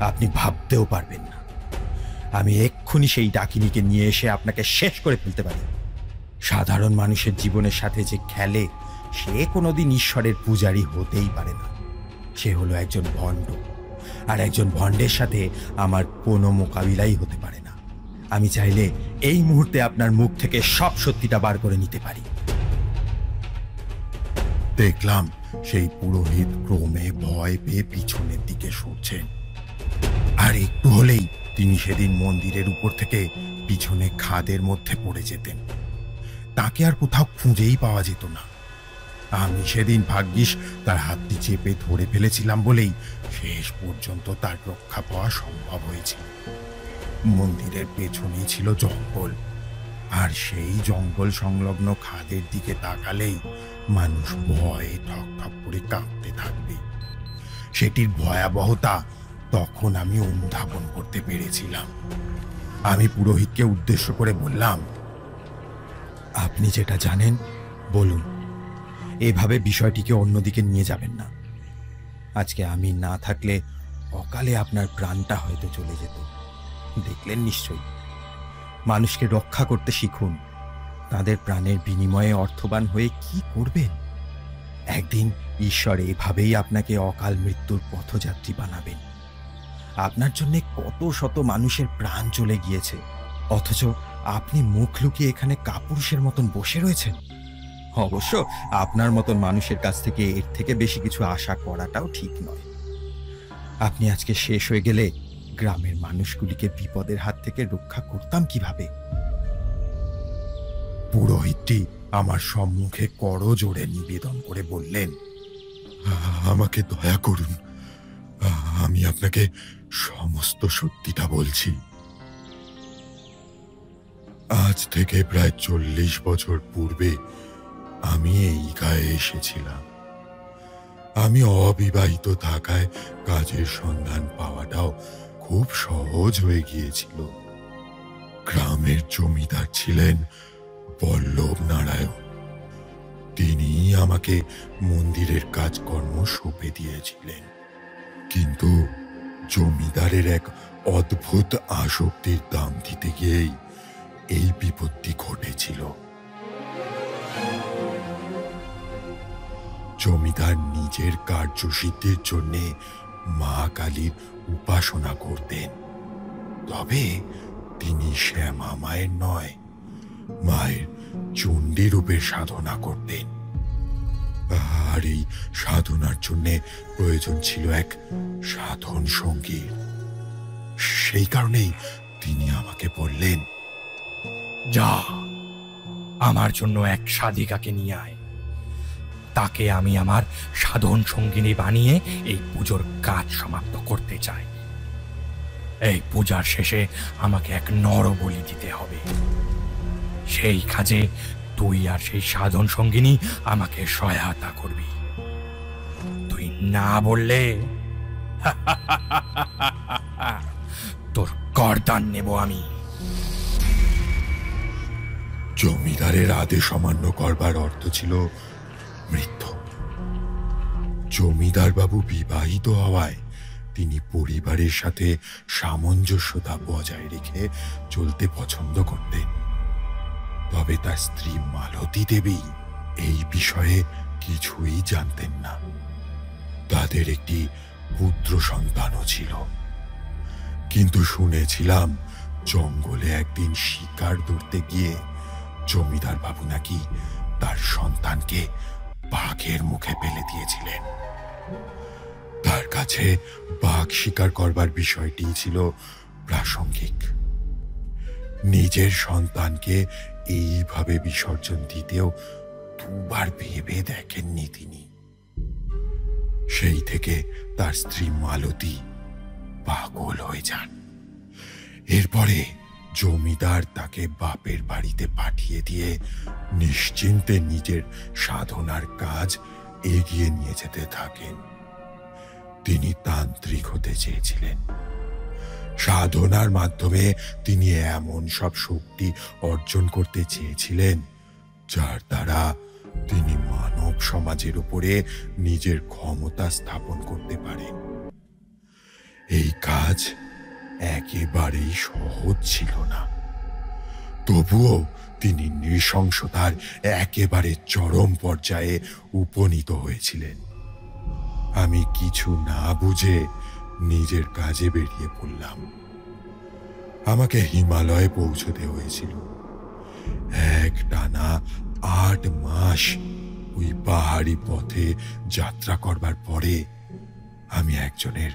আপনি ভাবতেও পারবেন না আমি এক্ষুনি সেই ডাকিনীকে নিয়ে এসে আপনাকে শেষ করে ফেলতে পারি। সাধারণ মানুষের জীবনের সাথে যে খেলে সে কোনোদিন ঈশ্বরের পূজারী হতেই পারে না। সে হলো একজন ভণ্ড, আর একজন ভণ্ডের সাথে আমার কোনো মোকাবিলাই হতে পারে না। আমি চাইলে এই মুহূর্তে আপনার মুখ থেকে সব সত্যিটা বার করে নিতে পারি। দেখলাম সেই পুরোহিত ক্রমে ভয় পেয়ে পিছনের দিকে সরছেন, আর একটু হলেই তিনি সেদিন মন্দিরের উপর থেকে পিছনে খাদের মধ্যে পড়ে যেতেন। তাকে আর কোথাও খুঁজেই পাওয়া যেত না। আমি সেদিন ভাগ্যিস তার হাতটি চেপে ধরে ফেলেছিলাম বলেই শেষ পর্যন্ত তার রক্ষা পাওয়া সম্ভব হয়েছিল। মন্দিরের পেছনেই ছিল জঙ্গল, আর সেই জঙ্গল সংলগ্ন খাদের দিকে তাকালেই মানুষ ভয়ে ঠক ঠক করে কাঁপতে থাকবে। সেটির ভয়াবহতা তখন আমি অনুধাবন করতে পেরেছিলাম। আমি পুরোহিতকে উদ্দেশ্য করে বললাম, আপনি যেটা জানেন বলুন, এভাবে বিষয়টিকে অন্যদিকে নিয়ে যাবেন না। আজকে আমি না থাকলে অকালে আপনার প্রাণটা হয়তো চলে যেত। দেখলেন নিশ্চয়ই, মানুষকে রক্ষা করতে শিখুন। তাদের প্রাণের বিনিময়ে অর্থবান হয়ে কি করবেন? একদিন ঈশ্বর এভাবেই আপনাকে অকাল মৃত্যুর পথযাত্রী বানাবেন। আপনার জন্য কত শত মানুষের প্রাণ চলে গিয়েছে, অথচ আপনি মুখ লুকিয়ে এখানে কাপুরুষের মতন বসে রয়েছেন। অবশ্য আপনার মতন মানুষের কাছ থেকে এর থেকে বেশি কিছু আশা করাটাও ঠিক নয়। আপনি আজকে শেষ হয়ে গেলে গ্রামের মানুষগুলিকে বিপদের হাত থেকে রক্ষা করতাম কিভাবে? পুরোহিতটি আমার সম্মুখে করজোড়ে নিবেদন করে বললেন, আমাকে দয়া করুন, আমি আপনাকে সমস্ত সত্যিটা বলছি। আজ থেকে প্রায় 40 বছর পূর্বে আমি এই গায়ে এসেছিলাম। আমি অবিবাহিত থাকায় কাজের সন্ধান পাওয়াটাও খুব সহজ হয়ে গিয়েছিল। গ্রামের জমিদার ছিলেন বল্লভ নারায়ণ। তিনি আমাকে মন্দিরের কাজকর্ম সঁপে দিয়েছিলেন, কিন্তু জমিদারের এক অদ্ভুত আসক্তির দাম দিতে গিয়েই এই বিপত্তি ঘটেছিল। জমিদার নিজের কার্যসিদ্ধির জন্য মা কালীর উপাসনা করতেন, তবে তিনি শ্যামা মায়ের নয়, মায়ের চণ্ডী রূপে সাধনা করতেন। আর এই সাধনার জন্য প্রয়োজন ছিল এক সাধন সঙ্গীর। সেই কারণেই তিনি আমাকে বললেন, যা, আমার জন্য এক সাধিকাকে নিয়ে আয়। তাকে আমি আমার সাধন সঙ্গিনী বানিয়ে এই পুজোর কাজ সমাপ্ত করতে চাই। এই পূজার শেষে আমাকে এক নরবলি দিতে হবে। সেই কাজে তুই আর সেই সাধন সঙ্গিনী আমাকে সহায়তা করবি। তুই না বললে তোর গর্দান নেব আমি। জমিদারের আদেশ অমান্য করবার অর্থ ছিল মৃত্যু। জমিদার বাবু বিবাহিত হওয়ায় তিনি পরিবারের সাথে সামঞ্জস্যতা বজায় রেখে চলতে পছন্দ করতেন। তবে তার স্ত্রী মালতী দেবী এই বিষয়ে কিছুই জানতেন না। তাদের একটি পুত্র সন্তানও ছিল, কিন্তু শুনেছিলাম জঙ্গলে একদিন শিকার ধরতে গিয়ে জমিদার বাবু নাকি তার সন্তানকে বাঘের মুখে ফেলে দিয়েছিলেন। তার কাছে বাঘ শিকার করবার বিষয়টি ছিল প্রাসঙ্গিক। নিজের সন্তানকে এইভাবে বিসর্জন দিতেও দুবার ভেবে দেখেননি তিনি। সেই থেকে তার স্ত্রী মালতী পাগল হয়ে যান। এরপরে জমিদার তাকে বাপের বাড়িতে পাঠিয়ে দিয়ে নিশ্চিন্তে নিজের সাধনার কাজ এগিয়ে নিয়ে যেতে থাকেন। তিনি তান্ত্রিক হতে চেয়েছিলেন। সাধনার মাধ্যমে তিনি এমন সব শক্তি অর্জন করতে চেয়েছিলেন যার দ্বারা সমাজের উপরে নিজের ক্ষমতা স্থাপন করতে পারেন। এই কাজ একেবারেই সহজ ছিল না, তবুও তিনি নৃশংসতার একেবারে চরম পর্যায়ে উপনীত হয়েছিলেন। আমি কিছু না বুঝে নিজের কাজে বেরিয়ে পড়লাম। আমাকে হিমালয়ে পৌঁছতে হয়েছিল। একটানা 8 মাস ওই পাহাড়ি পথে যাত্রা করবার পরে আমি একজনের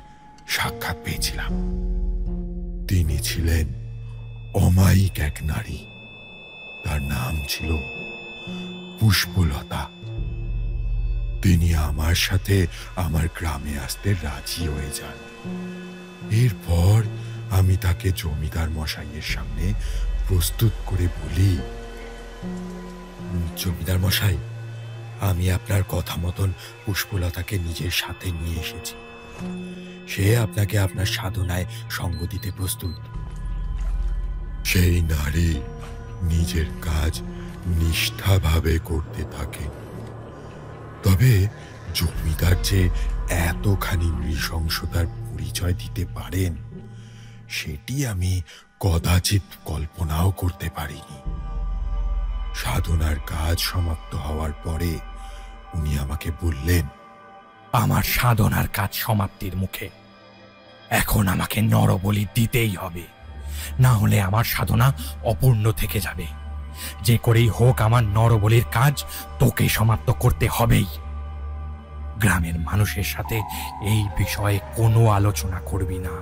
সাক্ষাৎ পেয়েছিলাম। তিনি ছিলেন অমায়িক এক নারী। তার নাম ছিল পুষ্পলতা। তিনি আমার সাথে আমার গ্রামে আসতে রাজি হয়ে যান। এরপর আমি তাকে জমিদার মশাইয়ের সামনে প্রস্তুত করে বলি, জমিদার মশাই, আমি আপনার কথা মতন পুষ্পলতাকে নিজের সাথে নিয়ে এসেছি। সে আপনাকে আপনার সাধনায় সঙ্গ দিতে প্রস্তুত। সেই নারী নিজের কাজ নিষ্ঠাভাবে করতে থাকে, তবে জমিদার যে এতখানি নৃশংসতার পরিচয় দিতে পারেন সেটি আমি কদাচিৎ কল্পনাও করতে পারিনি। সাধনার কাজ সমাপ্ত হওয়ার পরে উনি আমাকে বললেন, আমার সাধনার কাজ সমাপ্তির মুখে। এখন আমাকে নরবলি দিতেই হবে, না হলে আমার সাধনা অপূর্ণ থেকে যাবে। যে করেই হোক আমার নরবলির কাজ তোকে সমাপ্ত করতে হবেই। গ্রামের মানুষের সাথে এই বিষয়ে কোনো আলোচনা করবি না।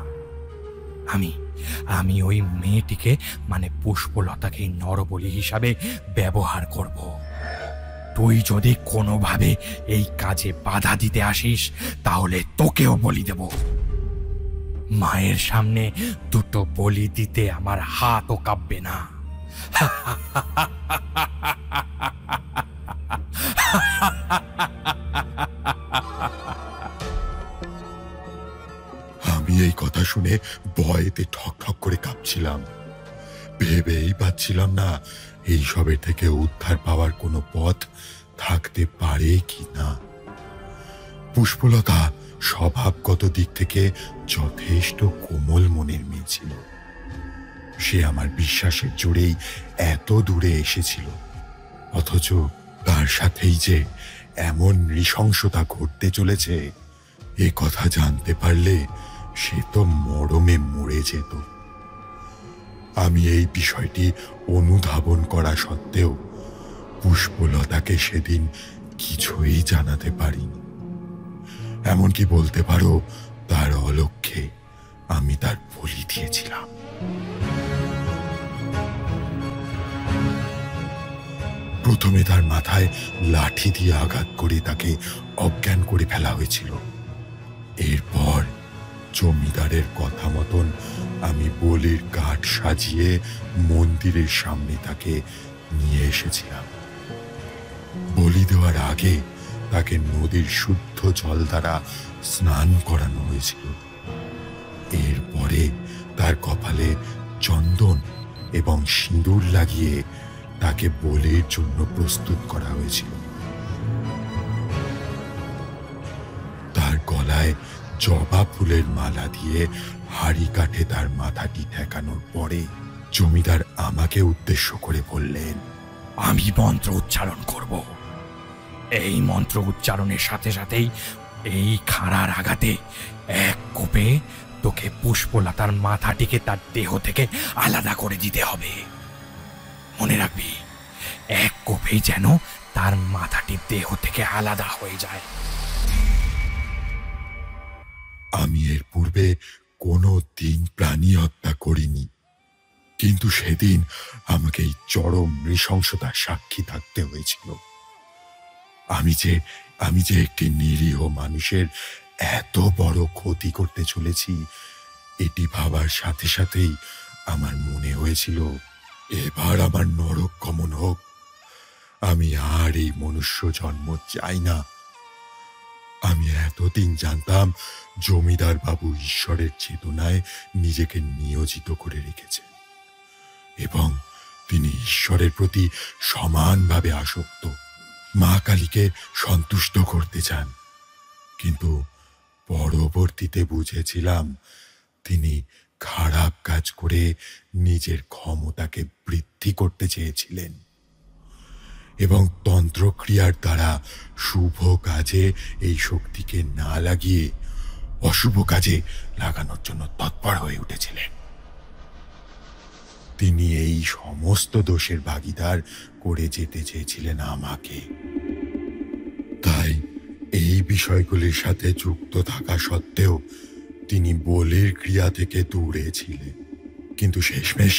আমি ওই মেয়েটিকে মানে পুষ্পলতাকে নরবলি হিসাবে ব্যবহার করব। তুই যদি কোনোভাবে এই কাজে বাধা দিতে আসিস তাহলে তোকেও বলি দেব। মায়ের সামনে দুটো বলি দিতে আমার হাতও কাঁপবে না। আমি এই কথা শুনে ভয়েতে ঠক ঠক করে কাঁপছিলাম। ভেবেই পাচ্ছিলাম না এইসবের থেকে উদ্ধার পাওয়ার কোনো পথ থাকতে পারে কি না। পুষ্পলতা স্বভাবগত দিক থেকে যথেষ্ট কোমল মনের মেয়ে ছিল। সে আমার বিশ্বাসের জোরেই এত দূরে এসেছিল, অথচ তার সাথেই যে এমন নৃশংসতা ঘটতে চলেছে এ কথা জানতে পারলে সে তো মরমে মরে যেত। আমি এই বিষয়টি অনুধাবন করা সত্ত্বেও পুষ্পলতাকে সেদিন কিছুই জানাতে পারিনি। এমনকি বলতে পারো তার অলক্ষ্যে আমি তার বলি দিয়েছিলাম। প্রথমে তার মাথায় লাঠি দিয়ে আঘাত করে তাকে অজ্ঞান করে ফেলা হয়েছিল। এরপর জমিদারের কথা মতন আমি বলির কাঠ সাজিয়ে মন্দিরের সামনে তাকে নিয়ে এসেছিলাম। বলি দেওয়ার আগে তাকে নদীর শুদ্ধ জল দ্বারা স্নান করানো হয়েছিল। এরপরে তার কপালে চন্দন এবং সিঁদুর লাগিয়ে তাকে বলির জন্য প্রস্তুত করা হয়েছিল। তার গলায় জবা ফুলের মালা দিয়ে হাড়ি কাঠে তার মাথাটি ঠেকানোর পরে জমিদার আমাকে উদ্দেশ্য করে বললেন, আমি মন্ত্র উচ্চারণ করব। এই মন্ত্র উচ্চারণের সাথে সাথেই এই খাড়ার আঘাতে এক কোপে তোকে পুষ্পলতার মাথাটিকে তার দেহ থেকে আলাদা করে দিতে হবে। মনে রাখবি, এক কোপেই যেন তার মাথাটি দেহ থেকে আলাদা হয়ে যায়। আমি এর পূর্বে কোনো দিন প্রাণী হত্যা করিনি, কিন্তু সেদিন আমাকে এই চরম নৃশংসতার সাক্ষী থাকতে হয়েছিল। আমি যে একটি নিরীহ মানুষের এত বড় ক্ষতি করতে চলেছি এটি ভাবার সাথে সাথেই আমার মনে হয়েছিল এবার আমার নরক গমন হোক। আমি আর এই মনুষ্য জন্ম চাই না। আমি এতদিন জানতাম জমিদার বাবু ঈশ্বরের চেতনায় নিজেকে নিয়োজিত করে রেখেছেন এবং তিনি ঈশ্বরের প্রতি সমানভাবে আসক্ত। মা কালীকে সন্তুষ্ট করতে চান, কিন্তু পরবর্তীতে বুঝেছিলাম তিনি খারাপ কাজ করে নিজের ক্ষমতাকে বৃদ্ধি করতে চেয়েছিলেন এবং তন্ত্রক্রিয়ার দ্বারা শুভ কাজে এই শক্তিকে না লাগিয়ে অশুভ কাজে লাগানোর জন্য তৎপর হয়ে উঠেছিলেন। তিনি এই সমস্ত দোষের ভাগীদার করে যেতে চেয়েছিলেন আমাকে। তাই এই বিষয়গুলির সাথে যুক্ত থাকা সত্ত্বেও তিনি বলির ক্রিয়া থেকে দূরে ছিলেন। কিন্তু শেষমেশ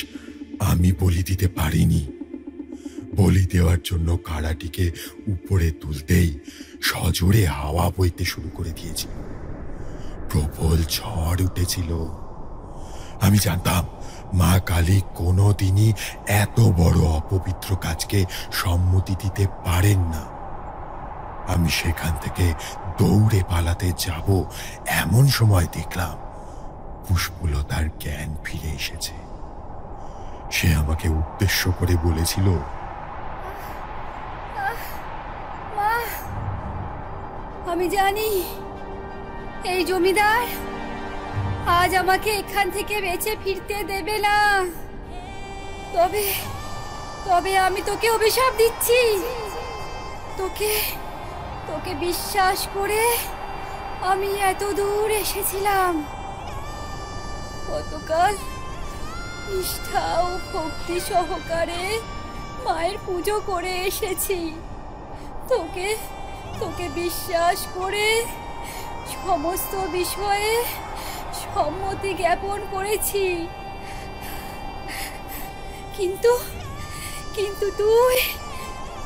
আমি বলি দিতে পারিনি। বলি দেওয়ার জন্য কাড়াটিকে উপরে তুলতেই সজোরে হাওয়া বইতে শুরু করে দিয়েছিল। প্রবল ঝড় উঠেছিল। আমি জানতাম মা কালী কোনোদিনই এত বড় অপবিত্র কাজকে সম্মতি দিতে পারেন না। আমি সেখান থেকে দৌড়ে পালাতে যাব এমন সময় দেখলাম পুষ্পলতার জ্ঞান ফিরে এসেছে। সে আমাকে উদ্দেশ্য করে বলেছিল, আমি জানি এই জমিদার আজ আমাকে এখান থেকে বেঁচে ফিরতে দেবে না, তবে তবে আমি তোকে অভিশাপ দিচ্ছি। তোকে তোকে বিশ্বাস করে আমি এত দূর এসেছিলাম। গতকাল নিষ্ঠা ও ভক্তি সহকারে মায়ের পুজো করে এসেছি। তোকে তোকে বিশ্বাস করে সমস্ত বিষয়ে সম্মতি জ্ঞাপন করেছি, কিন্তু কিন্তু তুই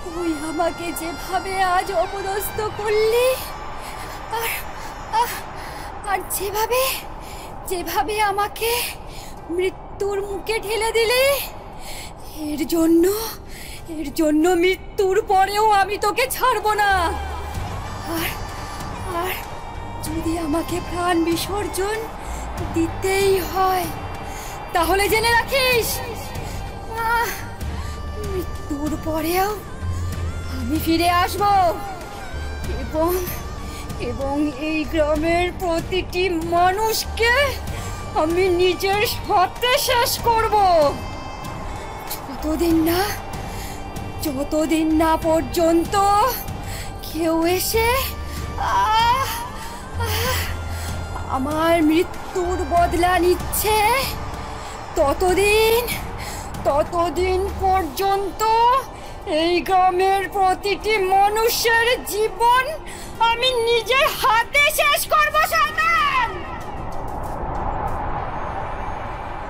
তুই আমাকে যেভাবে আজ অপদস্থ করলি আর যেভাবে যেভাবে আমাকে মৃত্যুর মুখে ঠেলে দিলি, এর জন্য মৃত্যুর পরেও আমি তোকে ছাড়বো না। আর আর যদি আমাকে প্রাণ বিসর্জন দিতেই হয় তাহলে জেনে রাখিস মৃত্যুর পরেও আমি ফিরে আসব এবং এবং এই গ্রামের প্রতিটি মানুষকে আমি নিজের হাতে শেষ করব, যতদিন না পর্যন্ত কেউ এসে আমার মৃত্যুর বদলা নিচ্ছে। ততদিন পর্যন্ত এই গ্রামের প্রতিটি মানুষের জীবন আমি নিজের হাতে শেষ করব। শয়তান!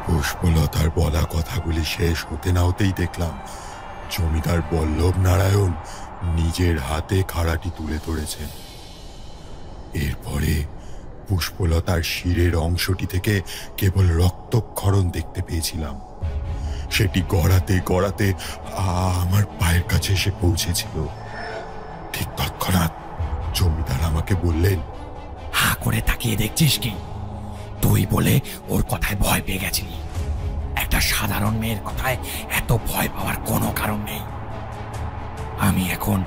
পুষ্পলতার বলা কথাগুলি শেষ হতে না হতেই দেখলাম জমিদার বল্লভ নারায়ণ নিজের হাতে খাড়াটি তুলে ধরেছেন। এরপরে পুষ্পলতার শিরের অংশটি থেকে কেবল রক্তক্ষরণ দেখতে পেয়েছিলাম। সেটি গড়াতে গড়াতে আমার পায়ের কাছে এসে পৌঁছেছিল। ঠিক তৎক্ষণাৎ জমিদার আমাকে বললেন, হা করে তাকিয়ে দেখছিস কি? তুই বলে ওর কথায় ভয় পেয়ে গেছিলি। একটা সাধারণ মেয়ের কথায় এত ভয় পাওয়ার কোনো কারণ নেই। আমি এখন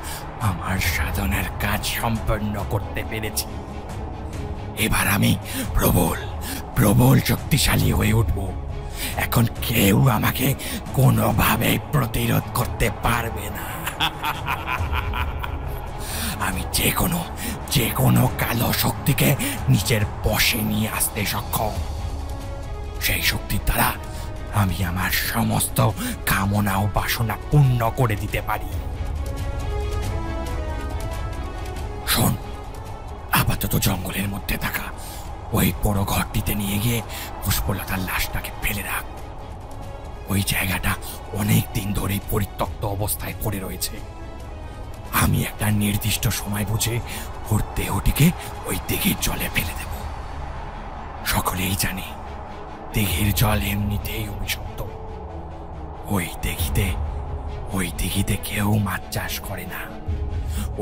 আমার সাধনার কাজ সম্পন্ন করতে পেরেছি। এবার আমি প্রবল শক্তিশালী হয়ে উঠব। এখন কেউ আমাকে কোনোভাবে প্রতিরোধ করতে পারবে না। আমি যে কোনো কালো শক্তিকে নিজের বশে নিয়ে আসতে সক্ষম। সেই শক্তির দ্বারা আমি আমার সমস্ত কামনা ও বাসনা পূর্ণ করে দিতে পারি। শোন, আপাতত জঙ্গলের মধ্যে থাকা ওই বড় ঘরটিতে নিয়ে গিয়ে পুষ্পলতার লাশটাকে ফেলে রাখ। ওই জায়গাটা অনেক দিন ধরেই পরিত্যক্ত অবস্থায় পড়ে রয়েছে। আমি একটা নির্দিষ্ট সময় বুঝে ওর দেহটিকে ওই দিঘির জলে ফেলে দেব। সকলেই জানে দিঘির জল এমনিতেই অভিশপ্ত। ওই দিঘিতে কেউ মাছ চাষ করে না।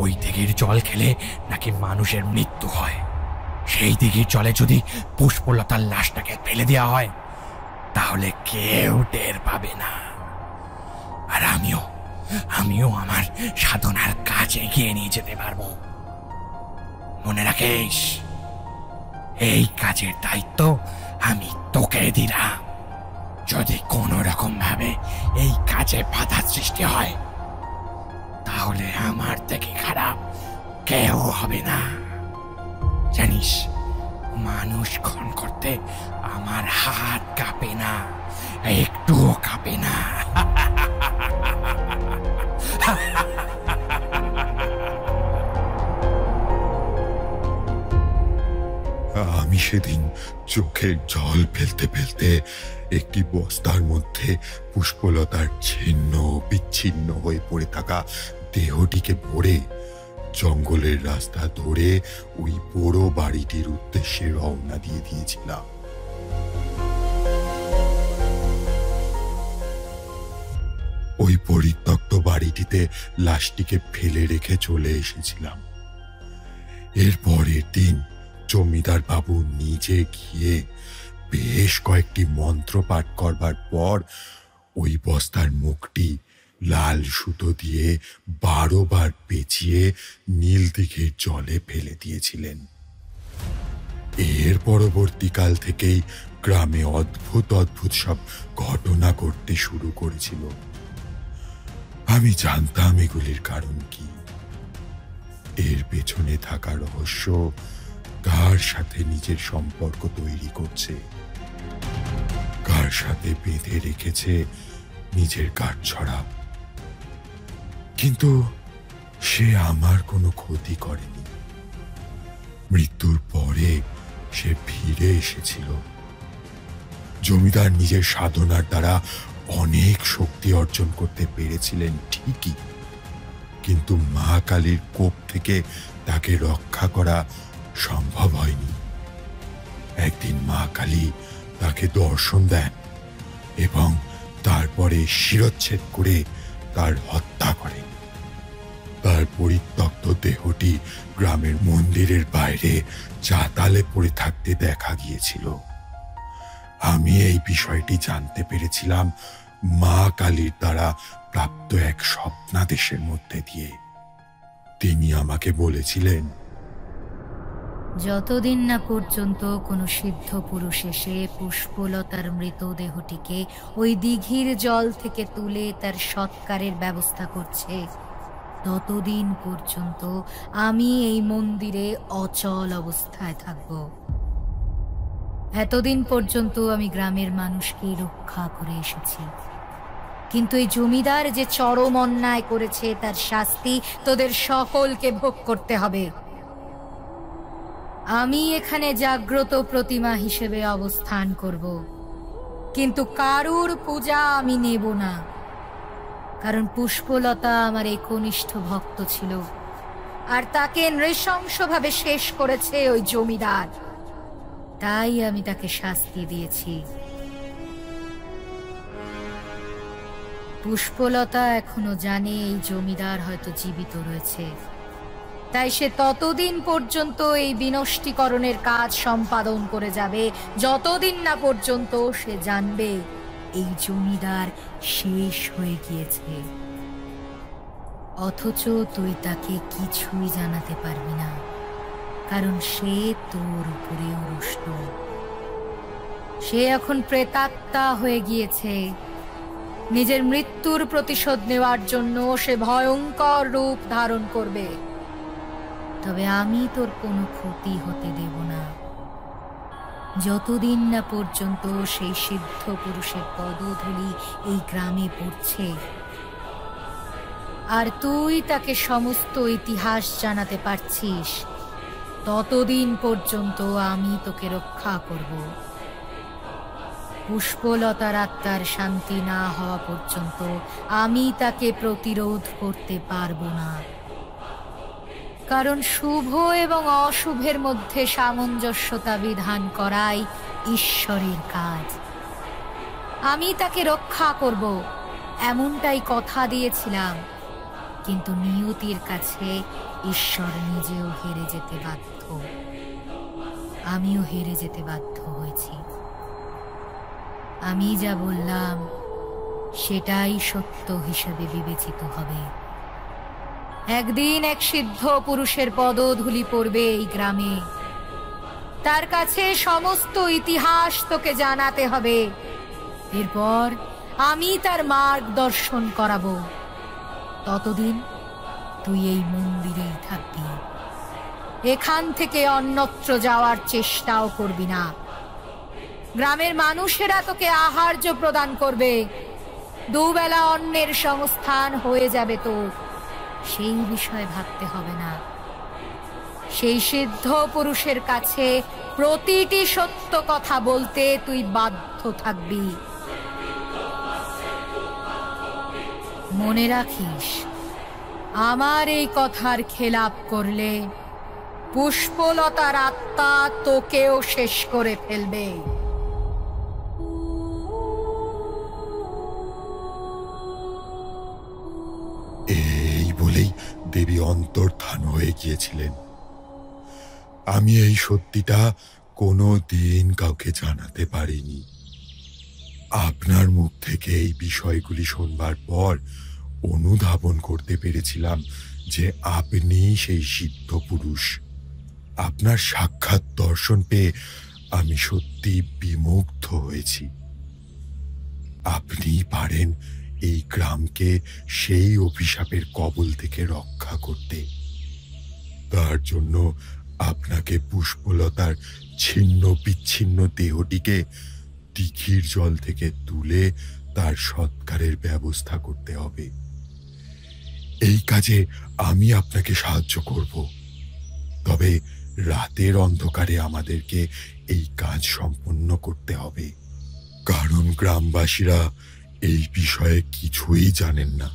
ওই দিঘির জল খেলে নাকি মানুষের মৃত্যু হয়। সেই দিঘির জলে যদি পুষ্পলতার লাশটাকে ফেলে দেওয়া হয় তাহলে কেউ টের পাবে না। আর আমিও আমার সাধনার কাজ কাছে এগিয়ে নিয়ে যেতে পারবো। মনে রাখিস, এই কাজের দায়িত্ব আমি তোকে দিলাম। যদি কোনো রকম ভাবে এই কাজে বাধা সৃষ্টি হয়, তাহলে আমার থেকে খারাপ কেউ হবে না। জানিস, মানুষ খুন করতে আমার হাত কাঁপে না, একটুও কাঁপে না। আমি সেদিন চোখের জল ফেলতে ফেলতে একটি বস্তার মধ্যে পুষ্পলতার ছিন্ন বিচ্ছিন্ন হয়ে পড়ে থাকা দেহটিকে ভরে জঙ্গলের রাস্তা ধরে ওই বড় বাড়িটির উদ্দেশ্যে রওনা দিয়ে দিয়েছিলাম। ওই পরিত্যক্ত বাড়িটিতে লাশটিকে ফেলে রেখে চলে এসেছিলাম। এর পরের দিন জমিদার বাবু নিজে গিয়ে বেশ কয়েকটি মন্ত্র পাঠ করবার পর ওই বস্তার মুখটি লাল সুতো দিয়ে 12 বার পেঁচিয়ে নীল দিঘির জলে ফেলে দিয়েছিলেন। এর পরবর্তীকাল থেকেই গ্রামে অদ্ভুত অদ্ভুত সব ঘটনা ঘটতে শুরু করেছিল। আমি জানতাম এগুলির কারণ কি, এর পেছনে থাকা রহস্য কার সাথে নিজের সম্পর্ক তৈরি করছে, কার সাথে বেঁধে রেখেছে নিজের কাঠছড়া। কিন্তু সে আমার কোনো ক্ষতি করেনি। মৃত্যুর পরে সে ফিরে এসেছিল। জমিদার নিজের সাধনার দ্বারা অনেক শক্তি অর্জন করতে পেরেছিলেন ঠিকই, কিন্তু মা কালীর কোপ থেকে তাকে রক্ষা করা সম্ভব হয়নি। একদিন মা কালী তাকে দর্শন দেন এবং তারপরে শিরচ্ছেদ করে তার হত্যা করেন। তার পরিত্যক্ত দেহটি গ্রামের মন্দিরের বাইরে চাতালে পড়ে থাকতে দেখা গিয়েছিল। আমি এই বিষয়টি জানতে পেরেছিলাম মা কালীর দ্বারা প্রাপ্ত এক স্বপ্নাদেশের মধ্যে দিয়ে। তিনি আমাকে বলেছিলেন, যতদিন না পর্যন্ত কোনো সিদ্ধ পুরুষ এসে পুষ্পলতার মৃতদেহটিকে ওই দিঘির জল থেকে তুলে তার সৎকারের ব্যবস্থা করছে, ততদিন পর্যন্ত আমি এই মন্দিরে অচল অবস্থায় থাকব। এতদিন পর্যন্ত আমি গ্রামের মানুষকে রক্ষা করে এসেছি, কিন্তু এই জমিদার যে চরম অন্যায় করেছে তার শাস্তি তোদের সকলকে ভোগ করতে হবে। আমি এখানে জাগ্রত প্রতিমা হিসেবে অবস্থান করব, কিন্তু কারুর পূজা আমি নেব না, কারণ পুষ্পলতা আমার একনিষ্ঠ ভক্ত ছিল, আর তাকে নৃশংসভাবে শেষ করেছে ওই জমিদার। তাই আমি তাকে শাস্তি দিয়েছি। পুষ্পলতা এখনো জানে এই জমিদার হয়তো জীবিত রয়েছে, তাই সে ততদিন পর্যন্ত এই বিনষ্টীকরণের কাজ সম্পাদন করে যাবে যতদিন না পর্যন্ত সে জানবে এই জমিদার শেষ হয়ে গিয়েছে। অথচ তুই তাকে কিছুই জানাতে পারবি না, কারণ সে তোর উপরেও রুষ্ট। সে এখন প্রেতাত্মা হয়ে গিয়েছে। নিজের মৃত্যুর প্রতিশোধ নেওয়ার জন্য সে ভয়ঙ্কর রূপ ধারণ করবে। তবে আমি তোর কোনো ক্ষতি হতে দেব না, যতদিন না পর্যন্ত সেই সিদ্ধ পুরুষের পদধূলি এই গ্রামে পড়ছে, আর তুই তাকে সমস্ত ইতিহাস জানাতে পারছিস, ততদিন পর্যন্ত আমি তোকে রক্ষা করব। পুষ্পলতার আত্মার শান্তি না হওয়া পর্যন্ত আমি তাকে প্রতিরোধ করতে পারবো না, কারণ শুভ এবং অশুভের মধ্যে সামঞ্জস্যতা বিধান করাই ঈশ্বরের কাজ। আমি তাকে রক্ষা করব এমনটাই কথা দিয়েছিলাম, কিন্তু নিয়তির কাছে ঈশ্বর নিজেও হেরে যেতে বাধ্য। আমিও হেরে যেতে বাধ্য হয়েছি। আমি যা বললাম সেটাই সত্য হিসেবে বিবেচিত হবে। একদিন এক সিদ্ধ পুরুষের পদধূলি পড়বে এই গ্রামে। তার কাছে সমস্ত ইতিহাস তোকে জানাতে হবে। এরপর আমি তার মার্গদর্শন করাবো। ততদিন তুই এই মন্দিরেই থাকবি, এখান থেকে অন্যত্র যাওয়ার চেষ্টাও করবি না। গ্রামের মানুষেরা তোকে আহার্য প্রদান করবে, দুবেলা অন্নের সংস্থান হয়ে যাবে তোর, সেই বিষয়ে ভাবতে হবে না। সেই সিদ্ধ পুরুষের কাছে প্রতিটি সত্য কথা বলতে তুই বাধ্য থাকবি। মনে রাখিস, আমার এই কথার খেলাপ করলে পুষ্পলতার আত্মা তোকেও শেষ করে ফেলবে। এই বলেই দেবী অন্তর্ধান হয়ে গিয়েছিলেন। আমি এই সত্যিটা কোনো দিন কাউকে জানাতে পারিনি। আপনার মুখ থেকে এই বিষয়গুলি শুনবার পর অনুধাবন করতে পেরেছিলাম যে আপনি সেই সিদ্ধ পুরুষ। আপনার সাক্ষাৎ দর্শন পেয়ে আমি সত্যি বিমুগ্ধ হয়েছি। আপনি পারেন এই গ্রামকে সেই অভিশাপের কবল থেকে রক্ষা করতে। তার জন্য আপনাকে পুষ্পলতার ছিন্ন বিচ্ছিন্ন দেহটিকে দিঘির জল থেকে তুলে তার সৎকারের ব্যবস্থা করতে হবে। এই কাজে আমি আপনাকে সাহায্য করব, তবে রাতের অন্ধকারে আমাদেরকে এই কাজ সম্পন্ন করতে হবে, কারণ গ্রামবাসীরা এই বিষয়ে কিছুই জানেন না।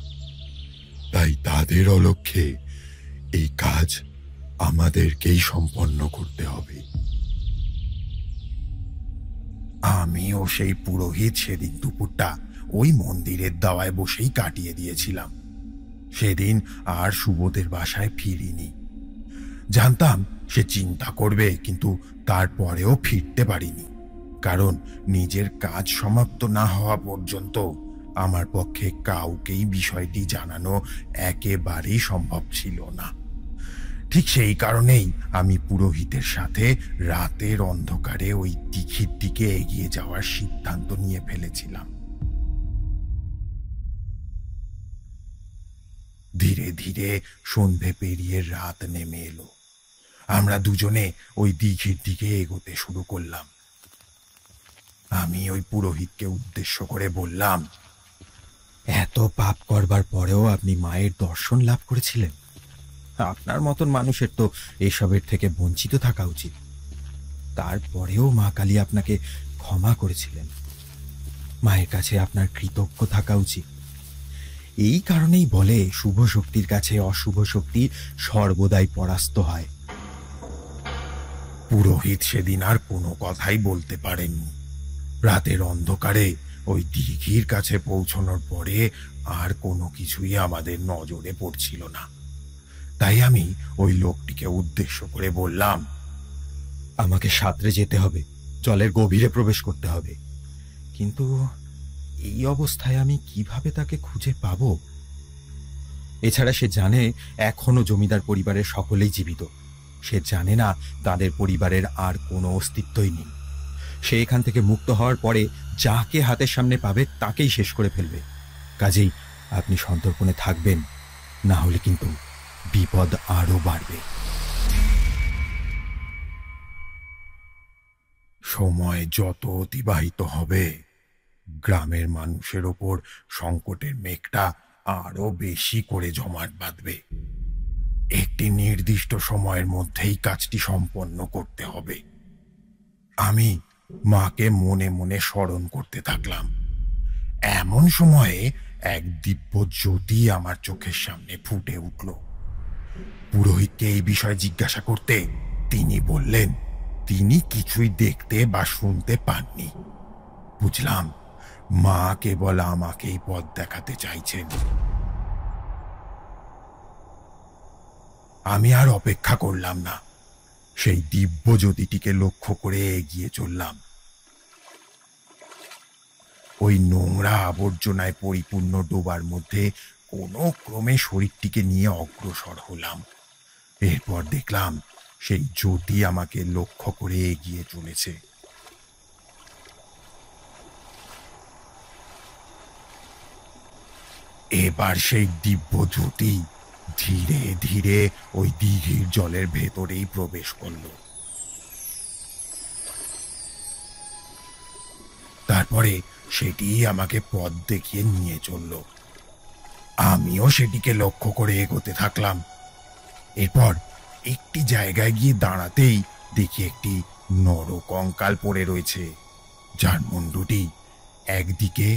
তাই তাদের অলক্ষ্যে এই কাজ আমাদেরকেই সম্পন্ন করতে হবে। আমিও সেই পুরোহিত সেদিন দুপুরটা ওই মন্দিরের দাওয়ায় বসেই কাটিয়ে দিয়েছিলাম। সেদিন আর সুবোধের বাসায় ফিরিনি। জানতাম সে চিন্তা করবে, কিন্তু তারপরেও ফিরতে পারিনি, কারণ নিজের কাজ সমাপ্ত না হওয়া পর্যন্ত আমার পক্ষে কাউকেই বিষয়টি জানানো একেবারেই সম্ভব ছিল না। ঠিক সেই কারণেই আমি পুরোহিতের সাথে রাতের অন্ধকারে ওই দিঘির দিকে এগিয়ে যাওয়ার সিদ্ধান্ত নিয়ে ফেলেছিলাম। ধীরে ধীরে সন্ধে পেরিয়ে রাত নেমে এলো। আমরা দুজনে ওই দিঘির দিকে এগোতে শুরু করলাম। আমি ওই পুরোহিতকে উদ্দেশ্য করে বললাম, এত পাপ করবার পরেও আপনি মায়ের দর্শন লাভ করেছিলেন। আপনার মতন মানুষের তো এসবের থেকে বঞ্চিত থাকা উচিত। তারপরেও মা কালী আপনাকে ক্ষমা করেছিলেন। মায়ের কাছে আপনার কৃতজ্ঞ থাকা উচিত। এই কারণেই বলে, শুভ শক্তির কাছে অশুভ শক্তি সর্বদাই পরাস্ত হয়। পুরোহিত সেদিন আর কোনো কথাই বলতে পারেননি। রাতের অন্ধকারে ওই দিঘির কাছে পৌঁছানোর পরে আর কোনো কিছুই আমাদের নজরে পড়ছিল না। তাই আমি ওই লোকটিকে উদ্দেশ্য করে বললাম, আমাকে সাঁতরে যেতে হবে, জলের গভীরে প্রবেশ করতে হবে, কিন্তু এই অবস্থায় আমি কিভাবে তাকে খুঁজে পাব? এছাড়া সে জানে এখনো জমিদার পরিবারের সকলেই জীবিত। সে জানে না তাদের পরিবারের আর কোনো অস্তিত্বই নেই। সে এখান থেকে মুক্ত হওয়ার পরে যাকে হাতের সামনে পাবে তাকেই শেষ করে ফেলবে। কাজেই আপনি সন্তর্পণে থাকবেন, না হলে কিন্তু বিপদ আরো বাড়বে। সময় যত অতিবাহিত হবে, গ্রামের মানুষের ওপর সংকটের মেঘটা আরো বেশি করে জমাট বাঁধবে। একটি নির্দিষ্ট সময়ের মধ্যেই কাজটি সম্পন্ন করতে হবে। আমি মাকে মনে মনে স্মরণ করতে থাকলাম। এমন সময়ে এক দিব্য জ্যোতি আমার চোখের সামনে ফুটে উঠল। পুরোহিতকে এই বিষয়ে জিজ্ঞাসা করতে তিনি বললেন, তিনি কিছুই দেখতে বা শুনতে পাননি। বুঝলাম, মা কেবল আমাকেই পথ দেখাতে চাইছেন। আমি আর অপেক্ষা করলাম না, সেই দিব্য জ্যোতিটিকে লক্ষ্য করে এগিয়ে চললাম। ওই নোংরা আবর্জনায় পরিপূর্ণ ডোবার মধ্যে কোনো ক্রমে শরীরটিকে নিয়ে অগ্রসর হলাম। এরপর দেখলাম সেই জ্যোতি আমাকে লক্ষ্য করে এগিয়ে চলেছে। এবার সেই দিব্য জ্যোতি ধীরে ধীরে ওই দিঘির জলের ভেতরেই প্রবেশ করল। তারপরে সেটি আমাকে পথ দেখিয়ে নিয়ে চলল। আমিও সেটিকে লক্ষ্য করে এগোতে থাকলাম। এরপর একটি জায়গায় গিয়ে দাঁড়াতেই দেখি একটি নরকঙ্কাল পড়ে রয়েছে, যার মুন্ডুটি একদিকে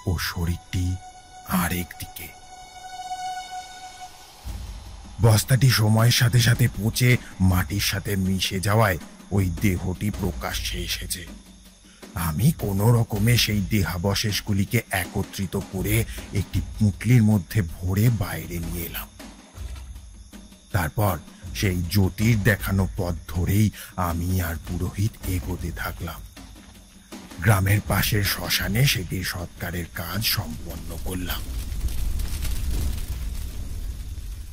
ও শরীরটি আরেক দিকে। বস্তাটি সময়ের সাথে সাথে পচে মাটির সাথে মিশে যাওয়ায় ওই দেহটি প্রকাশ্যে এসেছে। আমি কোনো রকমে সেই দেহাবশেষগুলিকে একত্রিত করে একটি পুঁটলির মধ্যে ভরে বাইরে নিয়ে এলাম। তারপর সেই জ্যোতির দেখানো পথ ধরেই আমি আর পুরোহিত এগোতে থাকলাম। গ্রামের পাশের শ্মশানে সেটির সৎকারের কাজ সম্পন্ন করলাম।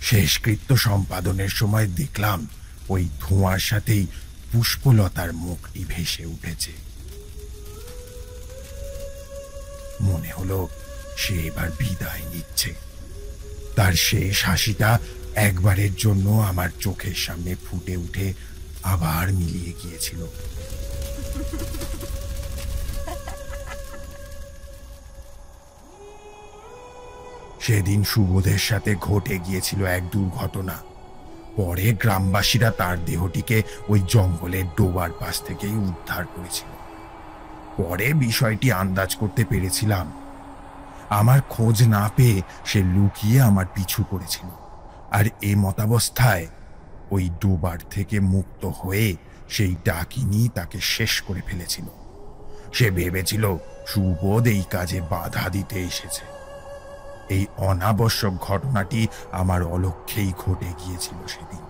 শেষকৃত্য সম্পাদনের সময় দেখলাম ওই ধোঁয়ার সাথেই পুষ্পলতার মুখটি ভেসে উঠেছে। মনে হলো সে এবার বিদায় নিচ্ছে। তার শেষ হাসিটা একবারের জন্য আমার চোখের সামনে ফুটে উঠে আবার মিলিয়ে গিয়েছিল। সেদিন সুবোধের সাথে ঘটে গিয়েছিল এক দুর্ঘটনা। পরে গ্রামবাসীরা তার দেহটিকে ওই জঙ্গলের ডোবার পাশ থেকেই উদ্ধার করেছিল। পরে বিষয়টি আন্দাজ করতে পেরেছিলাম। আমার খোঁজ না পেয়ে সে লুকিয়ে আমার পিছু করেছিল, আর এ মতাবস্থায় ওই ডোবার থেকে মুক্ত হয়ে সেই ডাকিনী তাকে শেষ করে ফেলেছিল। সে ভেবেছিল সুবোধ এই কাজে বাধা দিতে এসেছে। এই অনাবশ্যক ঘটনাটি আমার অলক্ষ্যেই ঘটে গিয়েছিল সেদিন।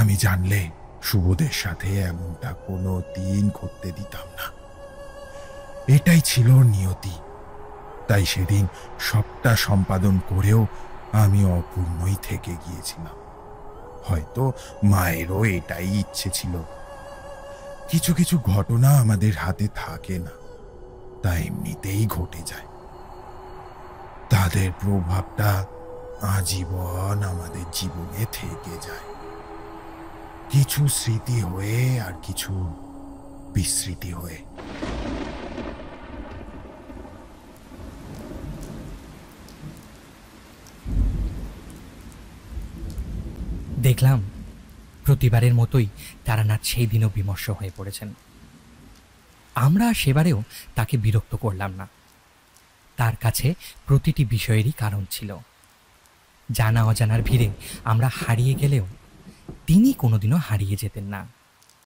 আমি জানলে সুবোধের সাথে এমনটা কোনো দিন ঘটতে দিতাম না। এটাই ছিল নিয়তি। তাই সেদিন সবটা সম্পাদন করেও আমি অপূর্ণই থেকে গিয়েছিলাম। হয়তো মায়েরও এটাই ইচ্ছে ছিল। কিছু কিছু ঘটনা আমাদের হাতে থাকে না, তা এমনিতেই ঘটে যায়। তাদের প্রভাবটা আজীবন আমাদের জীবনে থেকে যায়, কিছু স্মৃতি হয়ে আর কিছু বিস্মৃতি হয়ে। দেখলাম প্রতিবারের মতোই তারানাথ সেই দিনও বিমর্ষ হয়ে পড়েছেন। আমরা সেবারেও তাকে বিরক্ত করলাম না। তার কাছে প্রতিটি বিষয়েরই কারণ ছিল। জানা অজানার ভিড়ে আমরা হারিয়ে গেলেও তিনি কোনোদিনও হারিয়ে যেতেন না।